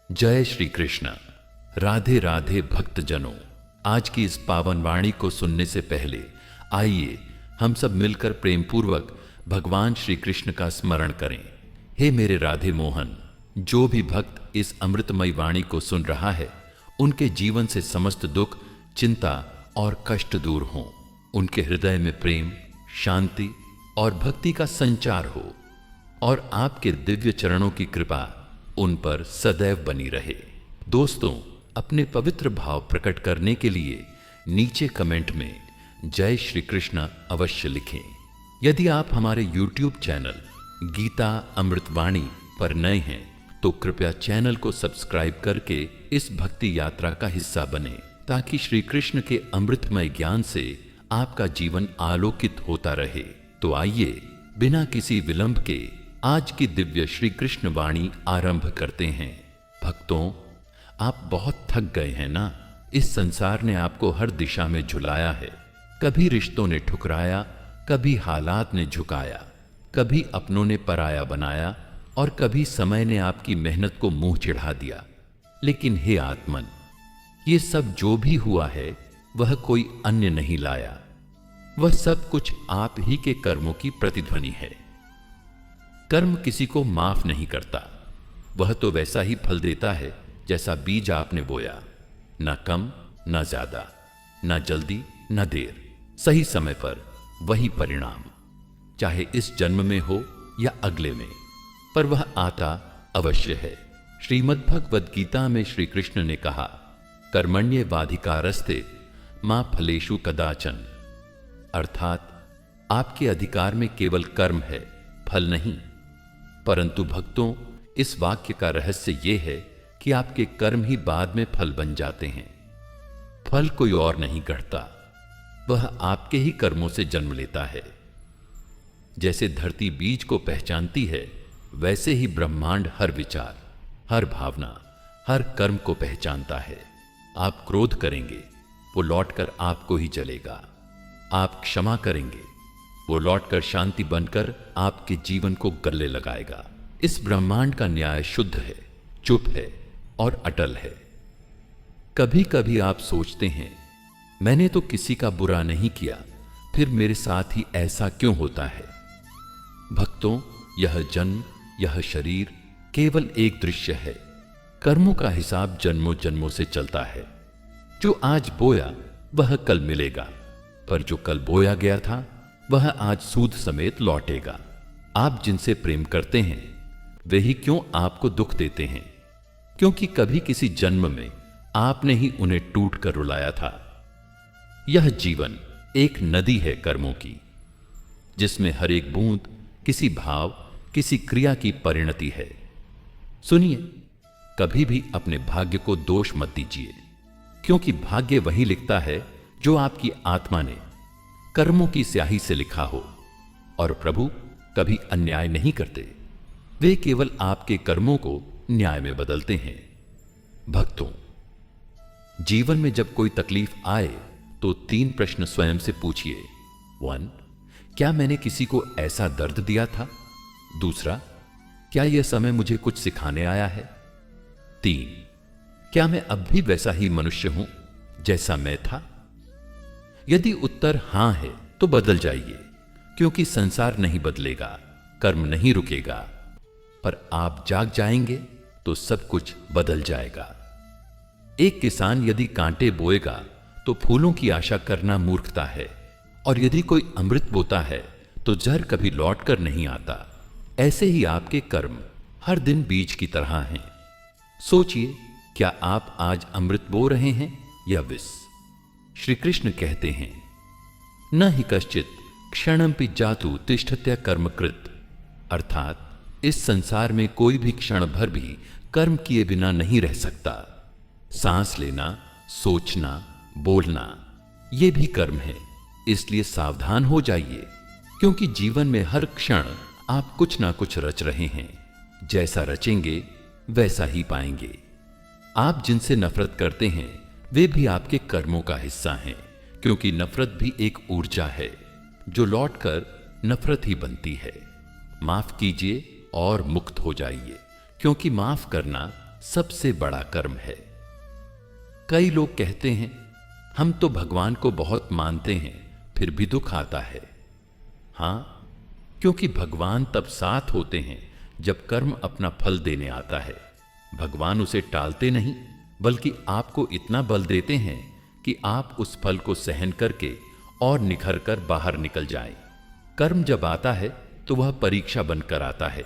जय श्री कृष्ण। राधे राधे भक्तजनों, आज की इस पावन वाणी को सुनने से पहले आइए हम सब मिलकर प्रेम पूर्वक भगवान श्री कृष्ण का स्मरण करें। हे मेरे राधे मोहन, जो भी भक्त इस अमृतमयी वाणी को सुन रहा है, उनके जीवन से समस्त दुख, चिंता और कष्ट दूर हों। उनके हृदय में प्रेम, शांति और भक्ति का संचार हो और आपके दिव्य चरणों की कृपा उन पर सदैव बनी रहे। दोस्तों, अपने पवित्र भाव प्रकट करने के लिए नीचे कमेंट में जय श्री कृष्ण अवश्य लिखें। यदि आप हमारे YouTube चैनल गीता अमृतवाणी पर नए हैं तो कृपया चैनल को सब्सक्राइब करके इस भक्ति यात्रा का हिस्सा बने, ताकि श्री कृष्ण के अमृतमय ज्ञान से आपका जीवन आलोकित होता रहे। तो आइए बिना किसी विलंब के आज की दिव्य श्री कृष्ण वाणी आरंभ करते हैं। भक्तों, आप बहुत थक गए हैं ना? इस संसार ने आपको हर दिशा में झुलाया है। कभी रिश्तों ने ठुकराया, कभी हालात ने झुकाया, कभी अपनों ने पराया बनाया और कभी समय ने आपकी मेहनत को मुंह चिढ़ा दिया। लेकिन हे आत्मन, ये सब जो भी हुआ है वह कोई अन्य नहीं लाया, वह सब कुछ आप ही के कर्मों की प्रतिध्वनि है। कर्म किसी को माफ नहीं करता, वह तो वैसा ही फल देता है जैसा बीज आपने बोया, न कम न ज्यादा, न जल्दी न देर, सही समय पर वही परिणाम, चाहे इस जन्म में हो या अगले में, पर वह आता अवश्य है। श्रीमद् भगवद गीता में श्री कृष्ण ने कहा, कर्मण्येवाधिकारस्ते मा फलेषु कदाचन, अर्थात आपके अधिकार में केवल कर्म है, फल नहीं। परंतु भक्तों, इस वाक्य का रहस्य यह है कि आपके कर्म ही बाद में फल बन जाते हैं। फल कोई और नहीं गढ़ता, वह आपके ही कर्मों से जन्म लेता है। जैसे धरती बीज को पहचानती है, वैसे ही ब्रह्मांड हर विचार, हर भावना, हर कर्म को पहचानता है। आप क्रोध करेंगे, वो लौटकर आपको ही चलेगा। आप क्षमा करेंगे, वो लौटकर शांति बनकर आपके जीवन को गले लगाएगा। इस ब्रह्मांड का न्याय शुद्ध है, चुप है और अटल है। कभी कभी आप सोचते हैं, मैंने तो किसी का बुरा नहीं किया, फिर मेरे साथ ही ऐसा क्यों होता है? भक्तों, यह जन्म, यह शरीर केवल एक दृश्य है। कर्मों का हिसाब जन्मों जन्मों से चलता है। जो आज बोया वह कल मिलेगा, पर जो कल बोया गया था वह आज सूद समेत लौटेगा। आप जिनसे प्रेम करते हैं वे ही क्यों आपको दुख देते हैं? क्योंकि कभी किसी जन्म में आपने ही उन्हें टूट कर रुलाया था। यह जीवन एक नदी है कर्मों की, जिसमें हर एक बूंद किसी भाव, किसी क्रिया की परिणति है। सुनिए, कभी भी अपने भाग्य को दोष मत दीजिए, क्योंकि भाग्य वही लिखता है जो आपकी आत्मा ने कर्मों की स्याही से लिखा हो। और प्रभु कभी अन्याय नहीं करते, वे केवल आपके कर्मों को न्याय में बदलते हैं। भक्तों, जीवन में जब कोई तकलीफ आए तो 3 प्रश्न स्वयं से पूछिए। 1, क्या मैंने किसी को ऐसा दर्द दिया था? दूसरा, क्या यह समय मुझे कुछ सिखाने आया है? 3, क्या मैं अब भी वैसा ही मनुष्य हूं जैसा मैं था? यदि उत्तर हां है तो बदल जाइए, क्योंकि संसार नहीं बदलेगा, कर्म नहीं रुकेगा, पर आप जाग जाएंगे तो सब कुछ बदल जाएगा। एक किसान यदि कांटे बोएगा तो फूलों की आशा करना मूर्खता है, और यदि कोई अमृत बोता है तो जहर कभी लौट कर नहीं आता। ऐसे ही आपके कर्म हर दिन बीज की तरह हैं। सोचिए, क्या आप आज अमृत बो रहे हैं या विष? श्री कृष्ण कहते हैं, न हि कश्चित क्षणमपि जातु तिष्ठत्य कर्मकृत, अर्थात इस संसार में कोई भी क्षण भर भी कर्म किए बिना नहीं रह सकता। सांस लेना, सोचना, बोलना, ये भी कर्म है। इसलिए सावधान हो जाइए, क्योंकि जीवन में हर क्षण आप कुछ ना कुछ रच रहे हैं। जैसा रचेंगे वैसा ही पाएंगे। आप जिनसे नफरत करते हैं वे भी आपके कर्मों का हिस्सा हैं, क्योंकि नफरत भी एक ऊर्जा है जो लौटकर नफरत ही बनती है। माफ कीजिए और मुक्त हो जाइए, क्योंकि माफ करना सबसे बड़ा कर्म है। कई लोग कहते हैं हम तो भगवान को बहुत मानते हैं, फिर भी दुख आता है। हां, क्योंकि भगवान तब साथ होते हैं जब कर्म अपना फल देने आता है। भगवान उसे टालते नहीं, बल्कि आपको इतना बल देते हैं कि आप उस फल को सहन करके और निखर कर बाहर निकल जाएं। कर्म जब आता है तो वह परीक्षा बनकर आता है,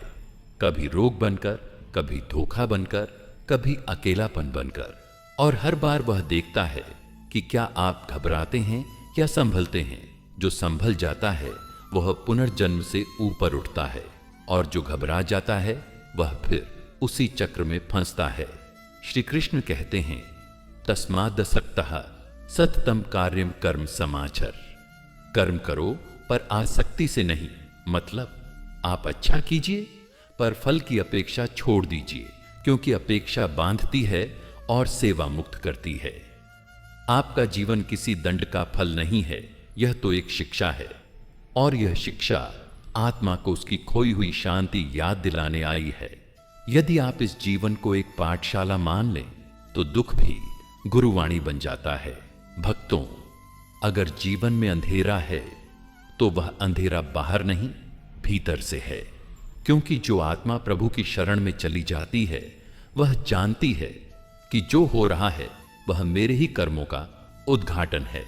कभी रोग बनकर, कभी धोखा बनकर, कभी अकेलापन बनकर, और हर बार वह देखता है कि क्या आप घबराते हैं या संभलते हैं। जो संभल जाता है वह पुनर्जन्म से ऊपर उठता है, और जो घबरा जाता है वह फिर उसी चक्र में फंसता है। श्री कृष्ण कहते हैं, तस्मादसक्तः सततम कार्यम कर्म समाचर। कर्म करो पर आसक्ति से नहीं, मतलब आप अच्छा कीजिए पर फल की अपेक्षा छोड़ दीजिए, क्योंकि अपेक्षा बांधती है और सेवा मुक्त करती है। आपका जीवन किसी दंड का फल नहीं है, यह तो एक शिक्षा है, और यह शिक्षा आत्मा को उसकी खोई हुई शांति याद दिलाने आई है। यदि आप इस जीवन को एक पाठशाला मान लें तो दुख भी गुरुवाणी बन जाता है। भक्तों, अगर जीवन में अंधेरा है तो वह अंधेरा बाहर नहीं, भीतर से है, क्योंकि जो आत्मा प्रभु की शरण में चली जाती है वह जानती है कि जो हो रहा है वह मेरे ही कर्मों का उद्घाटन है।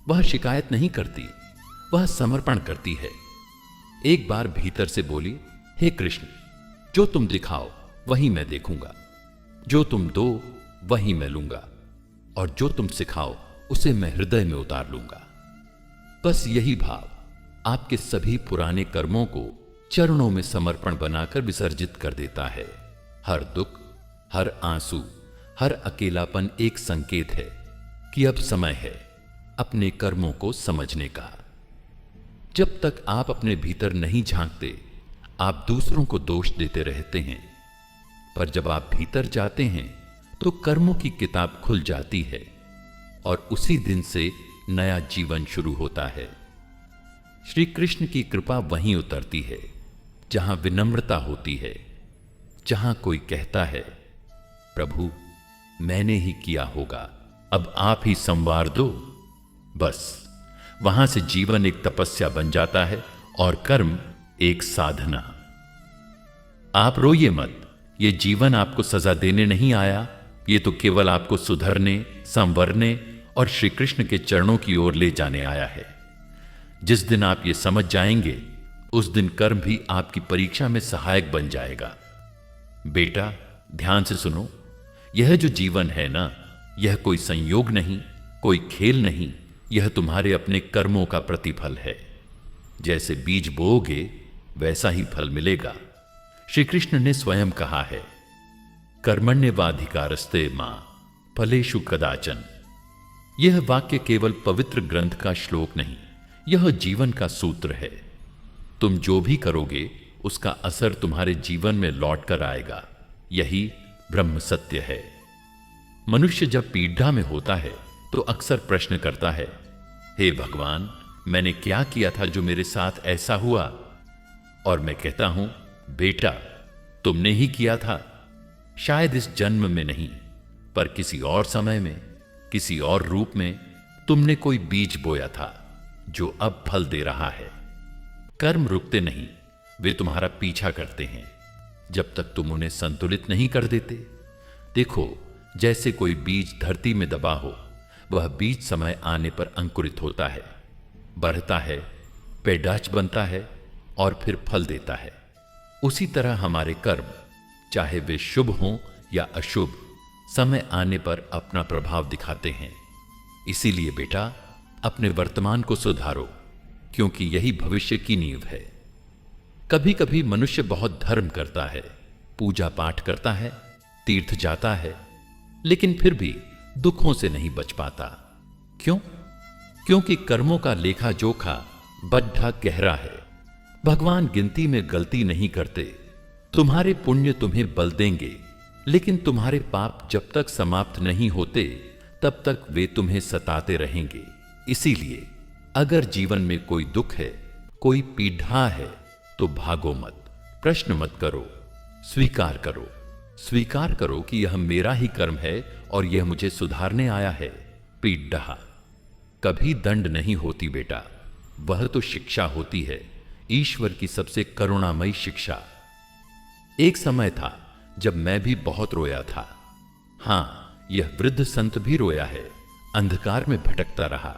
वह शिकायत नहीं करती, वह समर्पण करती है। एक बार भीतर से बोली, हे कृष्ण, जो तुम दिखाओ वही मैं देखूंगा, जो तुम दो वही मैं लूंगा, और जो तुम सिखाओ उसे मैं हृदय में उतार लूंगा। बस यही भाव आपके सभी पुराने कर्मों को चरणों में समर्पण बनाकर विसर्जित कर देता है। हर दुख, हर आंसू, हर अकेलापन एक संकेत है कि अब समय है अपने कर्मों को समझने का। जब तक आप अपने भीतर नहीं झांकते, आप दूसरों को दोष देते रहते हैं, पर जब आप भीतर जाते हैं तो कर्मों की किताब खुल जाती है और उसी दिन से नया जीवन शुरू होता है। श्री कृष्ण की कृपा वहीं उतरती है जहां विनम्रता होती है, जहां कोई कहता है, प्रभु मैंने ही किया होगा, अब आप ही संवार दो। बस वहां से जीवन एक तपस्या बन जाता है और कर्म एक साधना। आप रोइए मत, ये जीवन आपको सजा देने नहीं आया, ये तो केवल आपको सुधरने, संवरने और श्री कृष्ण के चरणों की ओर ले जाने आया है। जिस दिन आप ये समझ जाएंगे, उस दिन कर्म भी आपकी परीक्षा में सहायक बन जाएगा। बेटा ध्यान से सुनो, यह जो जीवन है ना, यह कोई संयोग नहीं, कोई खेल नहीं, यह तुम्हारे अपने कर्मों का प्रतिफल है। जैसे बीज बोओगे वैसा ही फल मिलेगा। श्री कृष्ण ने स्वयं कहा है, कर्मण्येवाधिकारस्ते मां फलेषु कदाचन। यह वाक्य केवल पवित्र ग्रंथ का श्लोक नहीं, यह जीवन का सूत्र है। तुम जो भी करोगे उसका असर तुम्हारे जीवन में लौट कर आएगा, यही ब्रह्म सत्य है। मनुष्य जब पीड़ा में होता है तो अक्सर प्रश्न करता है, हे भगवान, मैंने क्या किया था जो मेरे साथ ऐसा हुआ? और मैं कहता हूं, बेटा तुमने ही किया था, शायद इस जन्म में नहीं, पर किसी और समय में, किसी और रूप में तुमने कोई बीज बोया था जो अब फल दे रहा है। कर्म रुकते नहीं, वे तुम्हारा पीछा करते हैं जब तक तुम उन्हें संतुलित नहीं कर देते। देखो, जैसे कोई बीज धरती में दबा हो, वह बीज समय आने पर अंकुरित होता है, बढ़ता है, पेड़ाच बनता है और फिर फल देता है। उसी तरह हमारे कर्म, चाहे वे शुभ हों या अशुभ, समय आने पर अपना प्रभाव दिखाते हैं। इसीलिए बेटा, अपने वर्तमान को सुधारो, क्योंकि यही भविष्य की नींव है। कभी कभी मनुष्य बहुत धर्म करता है, पूजा पाठ करता है, तीर्थ जाता है, लेकिन फिर भी दुखों से नहीं बच पाता। क्यों? क्योंकि कर्मों का लेखा जोखा बड्ढा गहरा है। भगवान गिनती में गलती नहीं करते। तुम्हारे पुण्य तुम्हें बल देंगे, लेकिन तुम्हारे पाप जब तक समाप्त नहीं होते तब तक वे तुम्हें सताते रहेंगे। इसीलिए अगर जीवन में कोई दुख है, कोई पीड़ा है, तो भागो मत, प्रश्न मत करो, स्वीकार करो। स्वीकार करो कि यह मेरा ही कर्म है और यह मुझे सुधारने आया है। पीठ डहा। कभी दंड नहीं होती बेटा, वह तो शिक्षा होती है, ईश्वर की सबसे करुणामयी शिक्षा। एक समय था जब मैं भी बहुत रोया था। हां, यह वृद्ध संत भी रोया है, अंधकार में भटकता रहा।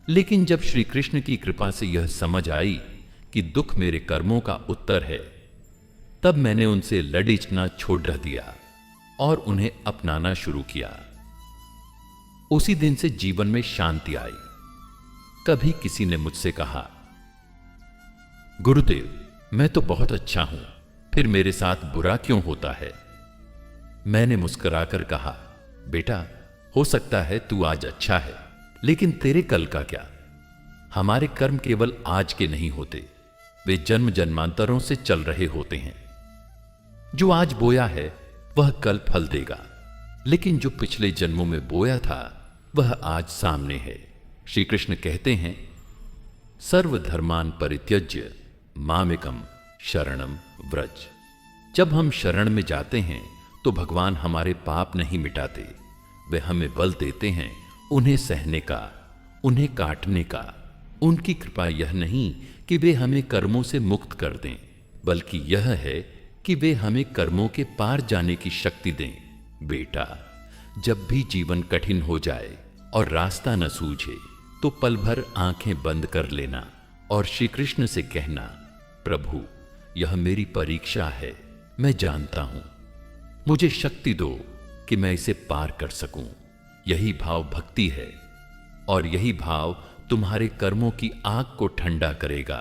लेकिन जब श्री कृष्ण की कृपा से यह समझ आई कि दुख मेरे कर्मों का उत्तर है, तब मैंने उनसे लड़ीचना छोड़ दिया और उन्हें अपनाना शुरू किया। उसी दिन से जीवन में शांति आई। कभी किसी ने मुझसे कहा, गुरुदेव, मैं तो बहुत अच्छा हूं, फिर मेरे साथ बुरा क्यों होता है? मैंने मुस्कुराकर कहा, बेटा, हो सकता है तू आज अच्छा है, लेकिन तेरे कल का क्या? हमारे कर्म केवल आज के नहीं होते, वे जन्म जन्मांतरों से चल रहे होते हैं। जो आज बोया है वह कल फल देगा, लेकिन जो पिछले जन्मों में बोया था वह आज सामने है। श्री कृष्ण कहते हैं, सर्वधर्मान परित्यज्य मामेकम शरणम व्रज। जब हम शरण में जाते हैं तो भगवान हमारे पाप नहीं मिटाते, वे हमें बल देते हैं उन्हें सहने का, उन्हें काटने का। उनकी कृपा यह नहीं कि वे हमें कर्मों से मुक्त कर दें, बल्कि यह है कि वे हमें कर्मों के पार जाने की शक्ति दें। बेटा, जब भी जीवन कठिन हो जाए और रास्ता न सूझे तो पल भर आंखें बंद कर लेना और श्री कृष्ण से कहना, प्रभु, यह मेरी परीक्षा है, मैं जानता हूं, मुझे शक्ति दो कि मैं इसे पार कर सकूं। यही भाव भक्ति है और यही भाव तुम्हारे कर्मों की आग को ठंडा करेगा।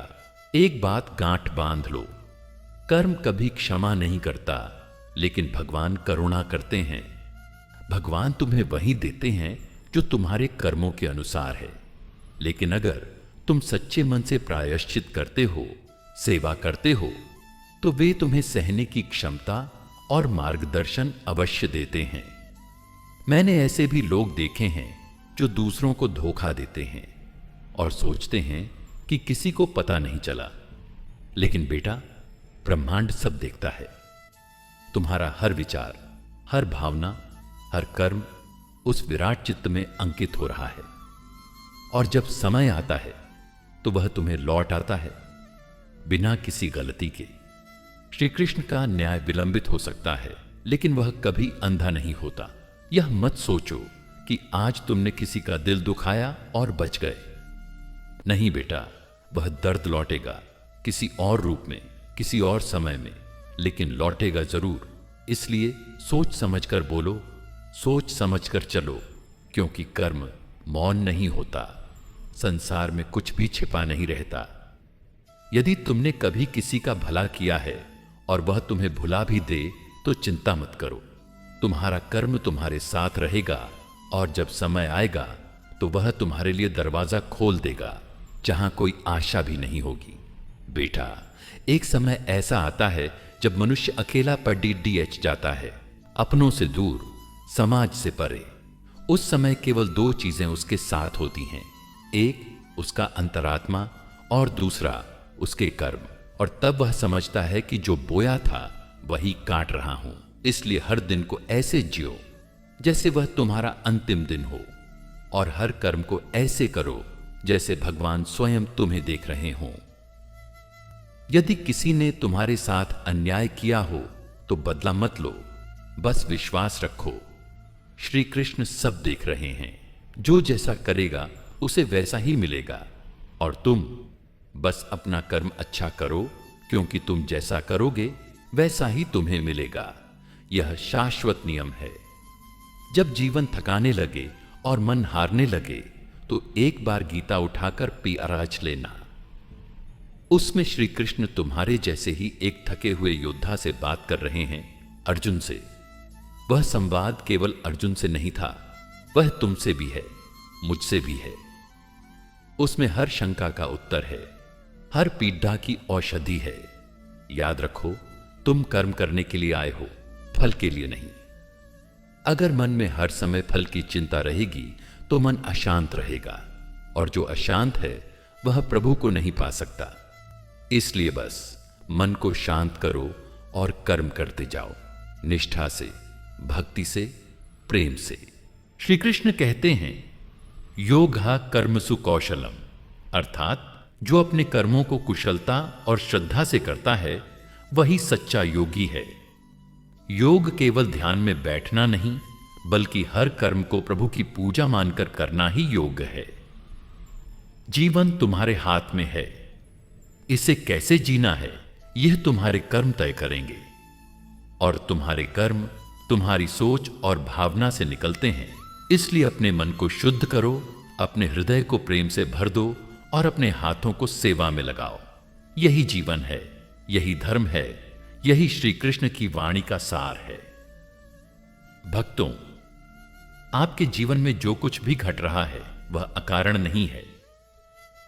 एक बात गांठ बांध लो, कर्म कभी क्षमा नहीं करता, लेकिन भगवान करुणा करते हैं। भगवान तुम्हें वही देते हैं जो तुम्हारे कर्मों के अनुसार है, लेकिन अगर तुम सच्चे मन से प्रायश्चित करते हो, सेवा करते हो, तो वे तुम्हें सहने की क्षमता और मार्गदर्शन अवश्य देते हैं। मैंने ऐसे भी लोग देखे हैं जो दूसरों को धोखा देते हैं और सोचते हैं कि किसी को पता नहीं चला, लेकिन बेटा, ब्रह्मांड सब देखता है। तुम्हारा हर विचार, हर भावना, हर कर्म उस विराट चित्त में अंकित हो रहा है, और जब समय आता है तो वह तुम्हें लौट आता है बिना किसी गलती के। श्री कृष्ण का न्याय विलंबित हो सकता है, लेकिन वह कभी अंधा नहीं होता। यह मत सोचो कि आज तुमने किसी का दिल दुखाया और बच गए। नहीं बेटा, वह दर्द लौटेगा किसी और रूप में, किसी और समय में, लेकिन लौटेगा जरूर। इसलिए सोच समझकर बोलो, सोच समझकर चलो, क्योंकि कर्म मौन नहीं होता। संसार में कुछ भी छिपा नहीं रहता। यदि तुमने कभी किसी का भला किया है और वह तुम्हें भुला भी दे तो चिंता मत करो, तुम्हारा कर्म तुम्हारे साथ रहेगा और जब समय आएगा तो वह तुम्हारे लिए दरवाजा खोल देगा जहां कोई आशा भी नहीं होगी। बेटा, एक समय ऐसा आता है जब मनुष्य अकेला पर DH जाता है, अपनों से दूर, समाज से परे। उस समय केवल दो चीजें उसके साथ होती हैं, एक उसका अंतरात्मा और दूसरा उसके कर्म। और तब वह समझता है कि जो बोया था वही काट रहा हूं। इसलिए हर दिन को ऐसे जियो जैसे वह तुम्हारा अंतिम दिन हो, और हर कर्म को ऐसे करो जैसे भगवान स्वयं तुम्हें देख रहे हों। यदि किसी ने तुम्हारे साथ अन्याय किया हो तो बदला मत लो, बस विश्वास रखो, श्री कृष्ण सब देख रहे हैं। जो जैसा करेगा उसे वैसा ही मिलेगा, और तुम बस अपना कर्म अच्छा करो, क्योंकि तुम जैसा करोगे वैसा ही तुम्हें मिलेगा। यह शाश्वत नियम है। जब जीवन थकाने लगे और मन हारने लगे तो एक बार गीता उठाकर पियाराज लेना। उसमें श्री कृष्ण तुम्हारे जैसे ही एक थके हुए योद्धा से बात कर रहे हैं, अर्जुन से। वह संवाद केवल अर्जुन से नहीं था, वह तुमसे भी है, मुझसे भी है। उसमें हर शंका का उत्तर है, हर पीड़ा की औषधि है। याद रखो, तुम कर्म करने के लिए आए हो, फल के लिए नहीं। अगर मन में हर समय फल की चिंता रहेगी तो मन अशांत रहेगा, और जो अशांत है वह प्रभु को नहीं पा सकता। इसलिए बस मन को शांत करो और कर्म करते जाओ। निष्ठा से, भक्ति से, प्रेम से। श्री कृष्ण कहते हैं योगा कर्मसु कौशलम, अर्थात जो अपने कर्मों को कुशलता और श्रद्धा से करता है वही सच्चा योगी है। योग केवल ध्यान में बैठना नहीं, बल्कि हर कर्म को प्रभु की पूजा मानकर करना ही योग है। जीवन तुम्हारे हाथ में है, इसे कैसे जीना है यह तुम्हारे कर्म तय करेंगे, और तुम्हारे कर्म तुम्हारी सोच और भावना से निकलते हैं। इसलिए अपने मन को शुद्ध करो, अपने हृदय को प्रेम से भर दो और अपने हाथों को सेवा में लगाओ। यही जीवन है, यही धर्म है, यही श्री कृष्ण की वाणी का सार है। भक्तों, आपके जीवन में जो कुछ भी घट रहा है वह अकारण नहीं है।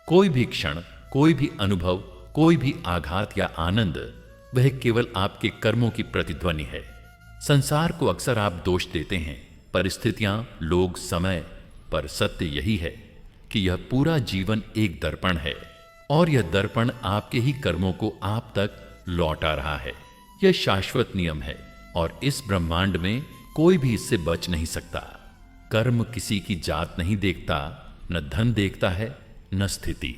कोई भी क्षण, कोई भी अनुभव, कोई भी आघात या आनंद, वह केवल आपके कर्मों की प्रतिध्वनि है। संसार को अक्सर आप दोष देते हैं, परिस्थितियां, लोग, समय, पर सत्य यही है कि यह पूरा जीवन एक दर्पण है और यह दर्पण आपके ही कर्मों को आप तक लौटा रहा है। यह शाश्वत नियम है और इस ब्रह्मांड में कोई भी इससे बच नहीं सकता। कर्म किसी की जात नहीं देखता, न धन देखता है, न स्थिति।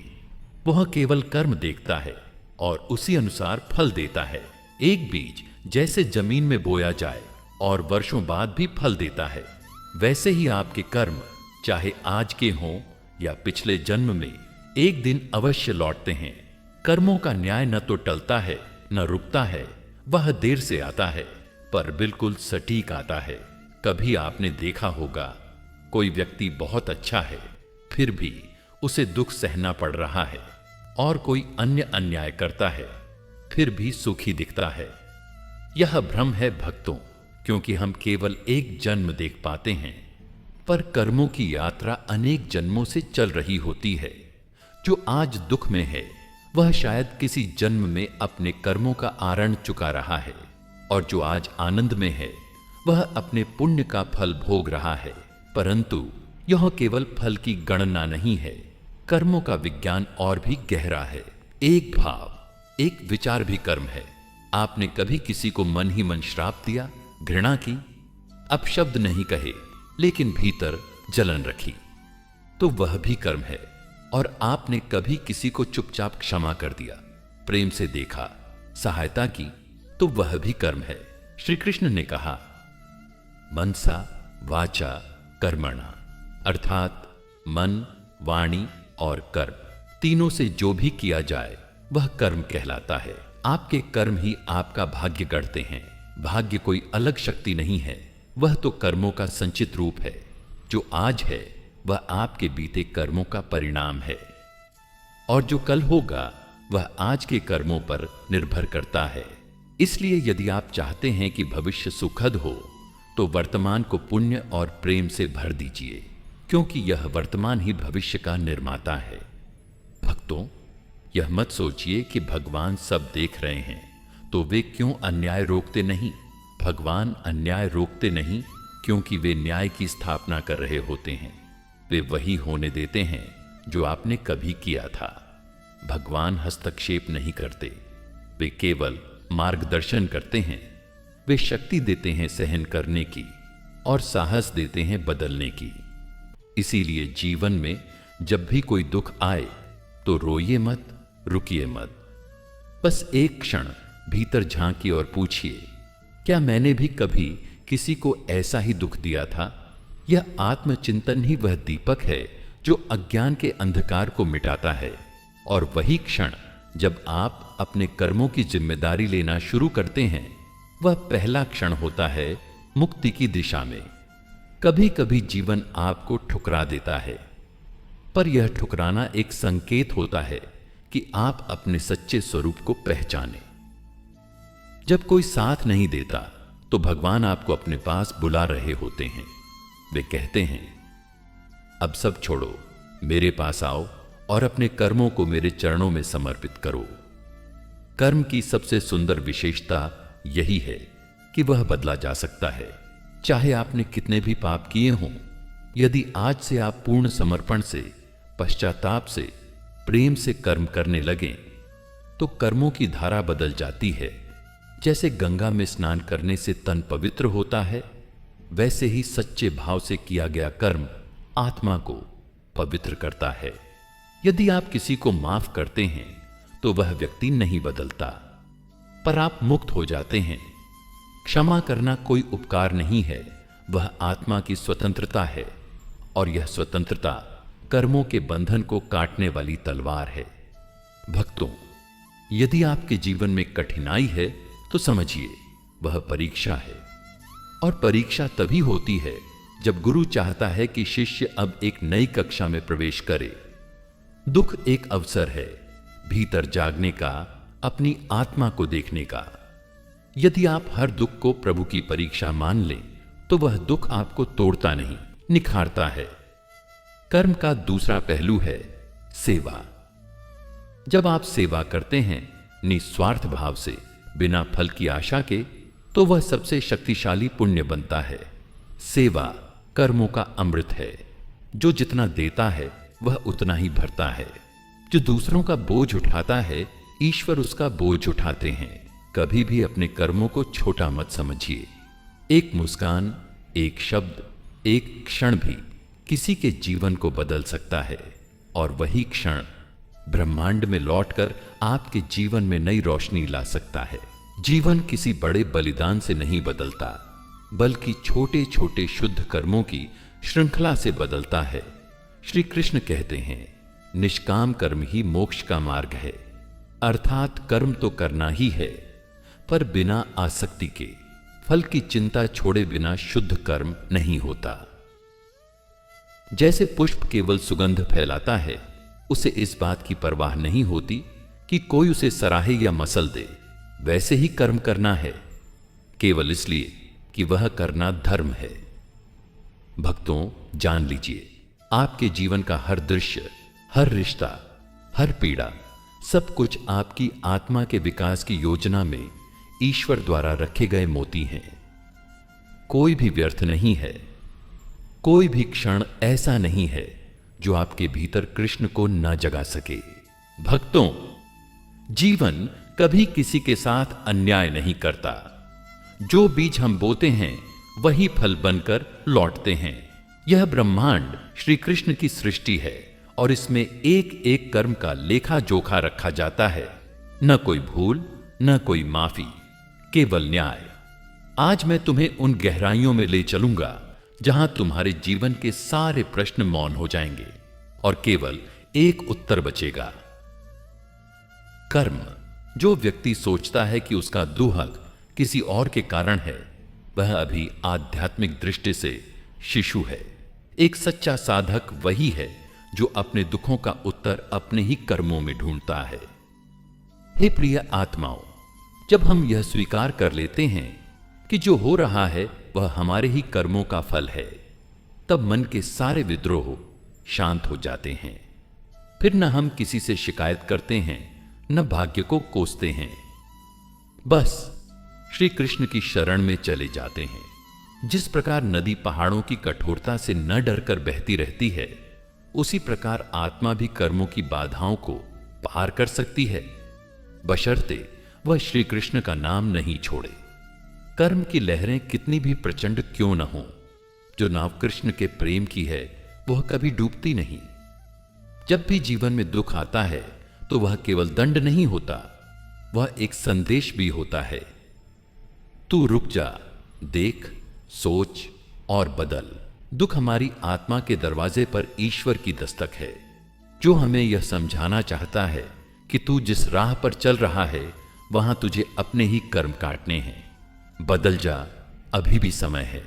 वह केवल कर्म देखता है और उसी अनुसार फल देता है। एक बीज जैसे जमीन में बोया जाए और वर्षों बाद भी फल देता है, वैसे ही आपके कर्म चाहे आज के हों या पिछले जन्म में एक दिन अवश्य लौटते हैं। कर्मों का न्याय न तो टलता है न रुकता है, वह देर से आता है पर बिल्कुल सटीक आता है। कभी आपने देखा होगा कोई व्यक्ति बहुत अच्छा है फिर भी उसे दुख सहना पड़ रहा है, और कोई अन्य अन्याय करता है फिर भी सुखी दिखता है। यह भ्रम है भक्तों, क्योंकि हम केवल एक जन्म देख पाते हैं, पर कर्मों की यात्रा अनेक जन्मों से चल रही होती है। जो आज दुख में है वह शायद किसी जन्म में अपने कर्मों का आरण चुका रहा है, और जो आज आनंद में है वह अपने पुण्य का फल भोग रहा है। परंतु यह केवल फल की गणना नहीं है, कर्मों का विज्ञान और भी गहरा है। एक भाव, एक विचार भी कर्म है। आपने कभी किसी को मन ही मन श्राप दिया, घृणा की, अपशब्द नहीं कहे लेकिन भीतर जलन रखी, तो वह भी कर्म है। और आपने कभी किसी को चुपचाप क्षमा कर दिया, प्रेम से देखा, सहायता की, तो वह भी कर्म है। श्री कृष्ण ने कहा मनसा वाचा कर्मणा, अर्थात मन, वाणी और कर्म, तीनों से जो भी किया जाए वह कर्म कहलाता है। आपके कर्म ही आपका भाग्य गढ़ते हैं। भाग्य कोई अलग शक्ति नहीं है, वह तो कर्मों का संचित रूप है। जो आज है वह आपके बीते कर्मों का परिणाम है, और जो कल होगा वह आज के कर्मों पर निर्भर करता है। इसलिए यदि आप चाहते हैं कि भविष्य सुखद हो तो वर्तमान को पुण्य और प्रेम से भर दीजिए, क्योंकि यह वर्तमान ही भविष्य का निर्माता है। भक्तों, यह मत सोचिए कि भगवान सब देख रहे हैं तो वे क्यों अन्याय रोकते नहीं। भगवान अन्याय रोकते नहीं क्योंकि वे न्याय की स्थापना कर रहे होते हैं। वे वही होने देते हैं जो आपने कभी किया था। भगवान हस्तक्षेप नहीं करते, वे केवल मार्गदर्शन करते हैं। वे शक्ति देते हैं सहन करने की और साहस देते हैं बदलने की। इसीलिए जीवन में जब भी कोई दुख आए तो रोइए मत, रुकिए मत। बस एक क्षण भीतर झांकिए और पूछिए, क्या मैंने भी कभी किसी को ऐसा ही दुख दिया था? यह आत्मचिंतन ही वह दीपक है जो अज्ञान के अंधकार को मिटाता है। और वही क्षण जब आप अपने कर्मों की जिम्मेदारी लेना शुरू करते हैं, वह पहला क्षण होता है मुक्ति की दिशा में। कभी कभी जीवन आपको ठुकरा देता है, पर यह ठुकराना एक संकेत होता है कि आप अपने सच्चे स्वरूप को पहचानें। जब कोई साथ नहीं देता तो भगवान आपको अपने पास बुला रहे होते हैं। वे कहते हैं, अब सब छोड़ो, मेरे पास आओ और अपने कर्मों को मेरे चरणों में समर्पित करो। कर्म की सबसे सुंदर विशेषता यही है कि वह बदला जा सकता है, चाहे आपने कितने भी पाप किए हों। यदि आज से आप पूर्ण समर्पण से, पश्चाताप से, प्रेम से कर्म करने लगें, तो कर्मों की धारा बदल जाती है। जैसे गंगा में स्नान करने से तन पवित्र होता है, वैसे ही सच्चे भाव से किया गया कर्म आत्मा को पवित्र करता है। यदि आप किसी को माफ करते हैं तो वह व्यक्ति नहीं बदलता, पर आप मुक्त हो जाते हैं। क्षमा करना कोई उपकार नहीं है, वह आत्मा की स्वतंत्रता है, और यह स्वतंत्रता कर्मों के बंधन को काटने वाली तलवार है। भक्तों, यदि आपके जीवन में कठिनाई है तो समझिए वह परीक्षा है, और परीक्षा तभी होती है जब गुरु चाहता है कि शिष्य अब एक नई कक्षा में प्रवेश करे। दुख एक अवसर है भीतर जागने का, अपनी आत्मा को देखने का। यदि आप हर दुख को प्रभु की परीक्षा मान लें तो वह दुख आपको तोड़ता नहीं, निखारता है। कर्म का दूसरा पहलू है सेवा। जब आप सेवा करते हैं निस्वार्थ भाव से, बिना फल की आशा के, तो वह सबसे शक्तिशाली पुण्य बनता है। सेवा कर्मों का अमृत है। जो जितना देता है वह उतना ही भरता है। जो दूसरों का बोझ उठाता है, ईश्वर उसका बोझ उठाते हैं। कभी भी अपने कर्मों को छोटा मत समझिए। एक मुस्कान, एक शब्द, एक क्षण भी किसी के जीवन को बदल सकता है, और वही क्षण ब्रह्मांड में लौटकर आपके जीवन में नई रोशनी ला सकता है। जीवन किसी बड़े बलिदान से नहीं बदलता, बल्कि छोटे छोटे शुद्ध कर्मों की श्रृंखला से बदलता है। श्री कृष्ण कहते हैं, निष्काम कर्म ही मोक्ष का मार्ग है। अर्थात कर्म तो करना ही है, पर बिना आसक्ति के, फल की चिंता छोड़े बिना शुद्ध कर्म नहीं होता। जैसे पुष्प केवल सुगंध फैलाता है, उसे इस बात की परवाह नहीं होती कि कोई उसे सराहे या मसल दे, वैसे ही कर्म करना है, केवल इसलिए कि वह करना धर्म है। भक्तों, जान लीजिए, आपके जीवन का हर दृश्य, हर रिश्ता, हर पीड़ा, सब कुछ आपकी आत्मा के विकास की योजना में ईश्वर द्वारा रखे गए मोती हैं। कोई भी व्यर्थ नहीं है। कोई भी क्षण ऐसा नहीं है जो आपके भीतर कृष्ण को न जगा सके। भक्तों, जीवन कभी किसी के साथ अन्याय नहीं करता। जो बीज हम बोते हैं वही फल बनकर लौटते हैं। यह ब्रह्मांड श्री कृष्ण की सृष्टि है, और इसमें एक एक कर्म का लेखा जोखा रखा जाता है। न कोई भूल, न कोई माफी, केवल न्याय। आज मैं तुम्हें उन गहराइयों में ले चलूंगा जहां तुम्हारे जीवन के सारे प्रश्न मौन हो जाएंगे और केवल एक उत्तर बचेगा। कर्म। जो व्यक्ति सोचता है कि उसका दुहक किसी और के कारण है, वह अभी आध्यात्मिक दृष्टि से शिशु है। एक सच्चा साधक वही है जो अपने दुखों का उत्तर अपने ही कर्मों में ढूंढता है। हे प्रिय आत्माओं, जब हम यह स्वीकार कर लेते हैं कि जो हो रहा है वह हमारे ही कर्मों का फल है, तब मन के सारे विद्रोह शांत हो जाते हैं। फिर न हम किसी से शिकायत करते हैं, न भाग्य को कोसते हैं। बस श्री कृष्ण की शरण में चले जाते हैं। जिस प्रकार नदी पहाड़ों की कठोरता से न डरकर बहती रहती है, उसी प्रकार आत्मा भी कर्मों की बाधाओं को पार कर सकती है, बशर्ते वह श्री कृष्ण का नाम नहीं छोड़े। कर्म की लहरें कितनी भी प्रचंड क्यों न हो, जो नाव कृष्ण के प्रेम की है वह कभी डूबती नहीं। जब भी जीवन में दुख आता है तो वह केवल दंड नहीं होता, वह एक संदेश भी होता है। तू रुक जा, देख, सोच और बदल। दुख हमारी आत्मा के दरवाजे पर ईश्वर की दस्तक है, जो हमें यह समझाना चाहता है कि तू जिस राह पर चल रहा है वहां तुझे अपने ही कर्म काटने हैं। बदल जा, अभी भी समय है।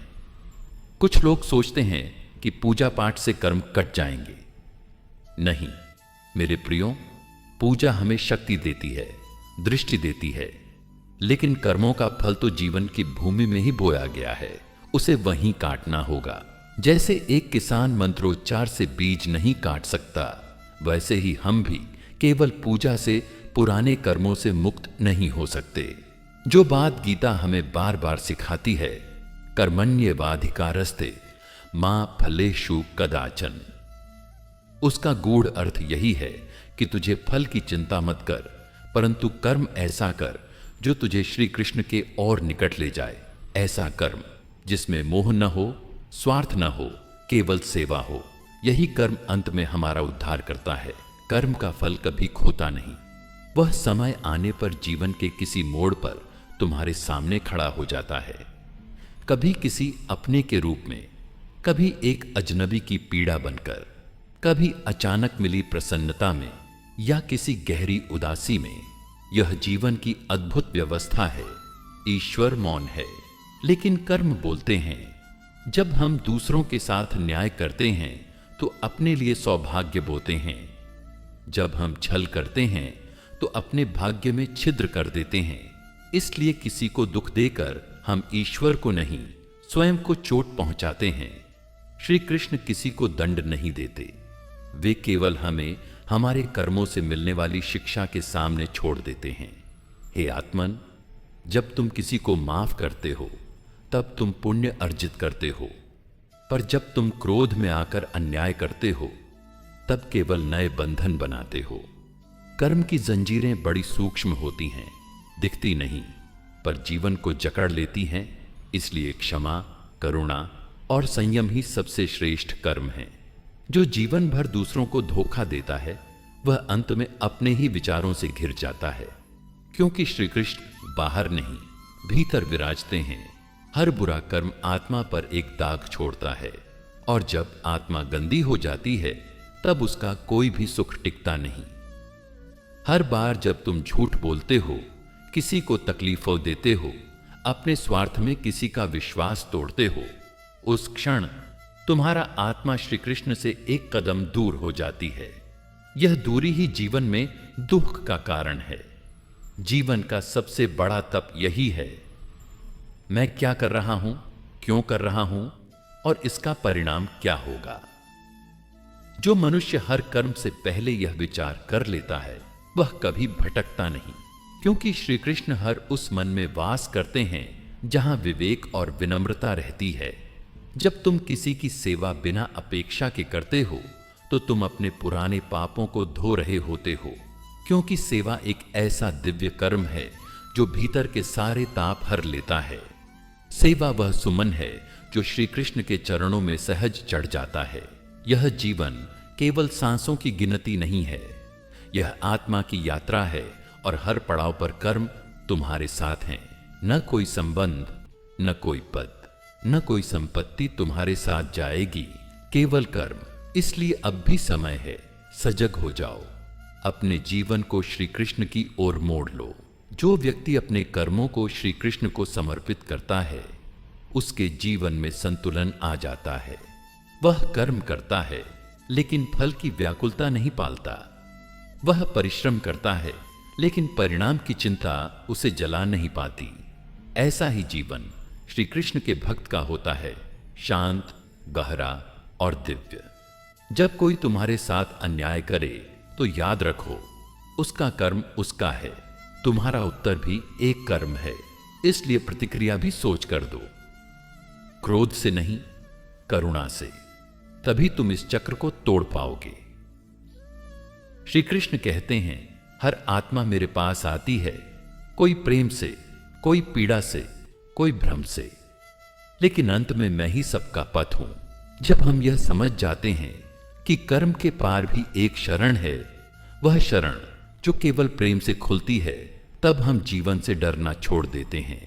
कुछ लोग सोचते हैं कि पूजा पाठ से कर्म कट जाएंगे। नहीं मेरे प्रियो, पूजा हमें शक्ति देती है, दृष्टि देती है, लेकिन कर्मों का फल तो जीवन की भूमि में ही बोया गया है, उसे वहीं काटना होगा। जैसे एक किसान मंत्रोच्चार से बीज नहीं काट सकता, वैसे ही हम भी केवल पूजा से पुराने कर्मों से मुक्त नहीं हो सकते। जो बात गीता हमें बार बार सिखाती है, कर्मण्येवाधिकारस्ते मा फलेषु कदाचन, उसका गूढ़ अर्थ यही है कि तुझे फल की चिंता मत कर, परंतु कर्म ऐसा कर जो तुझे श्री कृष्ण के और निकट ले जाए। ऐसा कर्म जिसमें मोह न हो, स्वार्थ न हो, केवल सेवा हो, यही कर्म अंत में हमारा उद्धार करता है। कर्म का फल कभी खोता नहीं। वह समय आने पर जीवन के किसी मोड़ पर तुम्हारे सामने खड़ा हो जाता है, कभी किसी अपने के रूप में, कभी एक अजनबी की पीड़ा बनकर, कभी अचानक मिली प्रसन्नता में या किसी गहरी उदासी में। यह जीवन की अद्भुत व्यवस्था है। ईश्वर मौन है, लेकिन कर्म बोलते हैं। जब हम दूसरों के साथ न्याय करते हैं तो अपने लिए सौभाग्य बोते हैं। जब हम छल करते हैं तो अपने भाग्य में छिद्र कर देते हैं। इसलिए किसी को दुख देकर हम ईश्वर को नहीं, स्वयं को चोट पहुंचाते हैं। श्री कृष्ण किसी को दंड नहीं देते, वे केवल हमें हमारे कर्मों से मिलने वाली शिक्षा के सामने छोड़ देते हैं। हे आत्मन, जब तुम किसी को माफ करते हो तब तुम पुण्य अर्जित करते हो, पर जब तुम क्रोध में आकर अन्याय करते हो तब केवल नए बंधन बनाते हो। कर्म की जंजीरें बड़ी सूक्ष्म होती हैं, दिखती नहीं, पर जीवन को जकड़ लेती हैं। इसलिए क्षमा, करुणा और संयम ही सबसे श्रेष्ठ कर्म है। जो जीवन भर दूसरों को धोखा देता है वह अंत में अपने ही विचारों से घिर जाता है, क्योंकि श्री कृष्ण बाहर नहीं भीतर विराजते हैं। हर बुरा कर्म आत्मा पर एक दाग छोड़ता है, और जब आत्मा गंदी हो जाती है तब उसका कोई भी सुख टिकता नहीं। हर बार जब तुम झूठ बोलते हो, किसी को तकलीफों देते हो, अपने स्वार्थ में किसी का विश्वास तोड़ते हो, उस क्षण तुम्हारा आत्मा श्री कृष्ण से एक कदम दूर हो जाती है। यह दूरी ही जीवन में दुख का कारण है। जीवन का सबसे बड़ा तप यही है, मैं क्या कर रहा हूं, क्यों कर रहा हूं और इसका परिणाम क्या होगा। जो मनुष्य हर कर्म से पहले यह विचार कर लेता है वह कभी भटकता नहीं, क्योंकि श्री कृष्ण हर उस मन में वास करते हैं जहां विवेक और विनम्रता रहती है। जब तुम किसी की सेवा बिना अपेक्षा के करते हो तो तुम अपने पुराने पापों को धो रहे होते हो, क्योंकि सेवा एक ऐसा दिव्य कर्म है जो भीतर के सारे ताप हर लेता है। सेवा वह सुमन है जो श्री कृष्ण के चरणों में सहज चढ़ जाता है। यह जीवन केवल सांसों की गिनती नहीं है, यह आत्मा की यात्रा है, और हर पड़ाव पर कर्म तुम्हारे साथ हैं। न कोई संबंध, न कोई पद, न कोई संपत्ति तुम्हारे साथ जाएगी, केवल कर्म। इसलिए अब भी समय है, सजग हो जाओ, अपने जीवन को श्री कृष्ण की ओर मोड़ लो। जो व्यक्ति अपने कर्मों को श्री कृष्ण को समर्पित करता है उसके जीवन में संतुलन आ जाता है। वह कर्म करता है लेकिन फल की व्याकुलता नहीं पालता। वह परिश्रम करता है लेकिन परिणाम की चिंता उसे जला नहीं पाती। ऐसा ही जीवन श्री कृष्ण के भक्त का होता है, शांत, गहरा और दिव्य। जब कोई तुम्हारे साथ अन्याय करे तो याद रखो, उसका कर्म उसका है, तुम्हारा उत्तर भी एक कर्म है। इसलिए प्रतिक्रिया भी सोच कर दो, क्रोध से नहीं, करुणा से। तभी तुम इस चक्र को तोड़ पाओगे। श्री कृष्ण कहते हैं, हर आत्मा मेरे पास आती है, कोई प्रेम से, कोई पीड़ा से, कोई भ्रम से, लेकिन अंत में मैं ही सबका पथ हूं। जब हम यह समझ जाते हैं कि कर्म के पार भी एक शरण है, वह शरण जो केवल प्रेम से खुलती है, तब हम जीवन से डरना छोड़ देते हैं।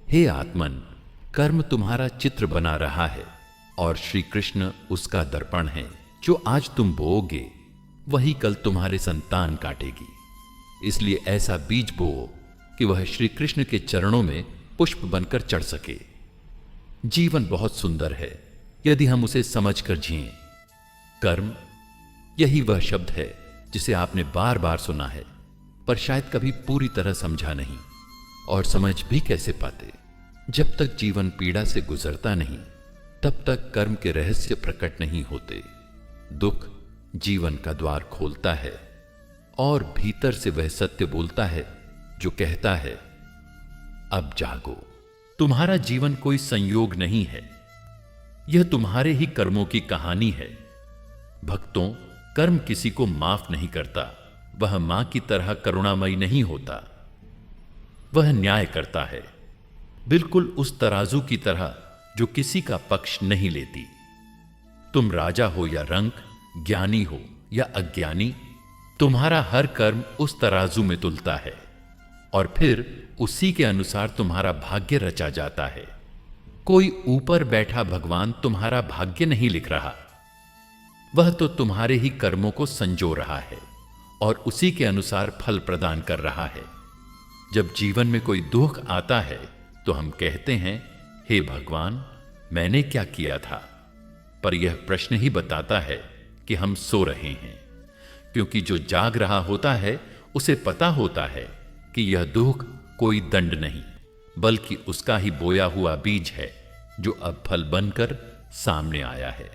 हे आत्मन, कर्म तुम्हारा चित्र बना रहा है और श्री कृष्ण उसका दर्पण है। जो आज तुम बोओगे वही कल तुम्हारे संतान काटेगी। इसलिए ऐसा बीज बोओ कि वह श्री कृष्ण के चरणों में पुष्प बनकर चढ़ सके। जीवन बहुत सुंदर है यदि हम उसे समझकर जिएं। कर्म, यही वह शब्द है जिसे आपने बार बार सुना है, पर शायद कभी पूरी तरह समझा नहीं, और समझ भी कैसे पाते। जब तक जीवन पीड़ा से गुजरता नहीं तब तक कर्म के रहस्य प्रकट नहीं होते। दुख जीवन का द्वार खोलता है और भीतर से वह सत्य बोलता है जो कहता है, अब जागो। तुम्हारा जीवन कोई संयोग नहीं है, यह तुम्हारे ही कर्मों की कहानी है। भक्तों, कर्म किसी को माफ नहीं करता, वह मां की तरह करुणामयी नहीं होता। वह न्याय करता है, बिल्कुल उस तराजू की तरह जो किसी का पक्ष नहीं लेती। तुम राजा हो या रंक, ज्ञानी हो या अज्ञानी, तुम्हारा हर कर्म उस तराजू में तुलता है और फिर उसी के अनुसार तुम्हारा भाग्य रचा जाता है। कोई ऊपर बैठा भगवान तुम्हारा भाग्य नहीं लिख रहा, वह तो तुम्हारे ही कर्मों को संजो रहा है और उसी के अनुसार फल प्रदान कर रहा है। जब जीवन में कोई दुख आता है तो हम कहते हैं, हे भगवान, मैंने क्या किया था? पर यह प्रश्न ही बताता है कि हम सो रहे हैं, क्योंकि जो जाग रहा होता है उसे पता होता है कि यह दुख कोई दंड नहीं, बल्कि उसका ही बोया हुआ बीज है जो अब फल बनकर सामने आया है।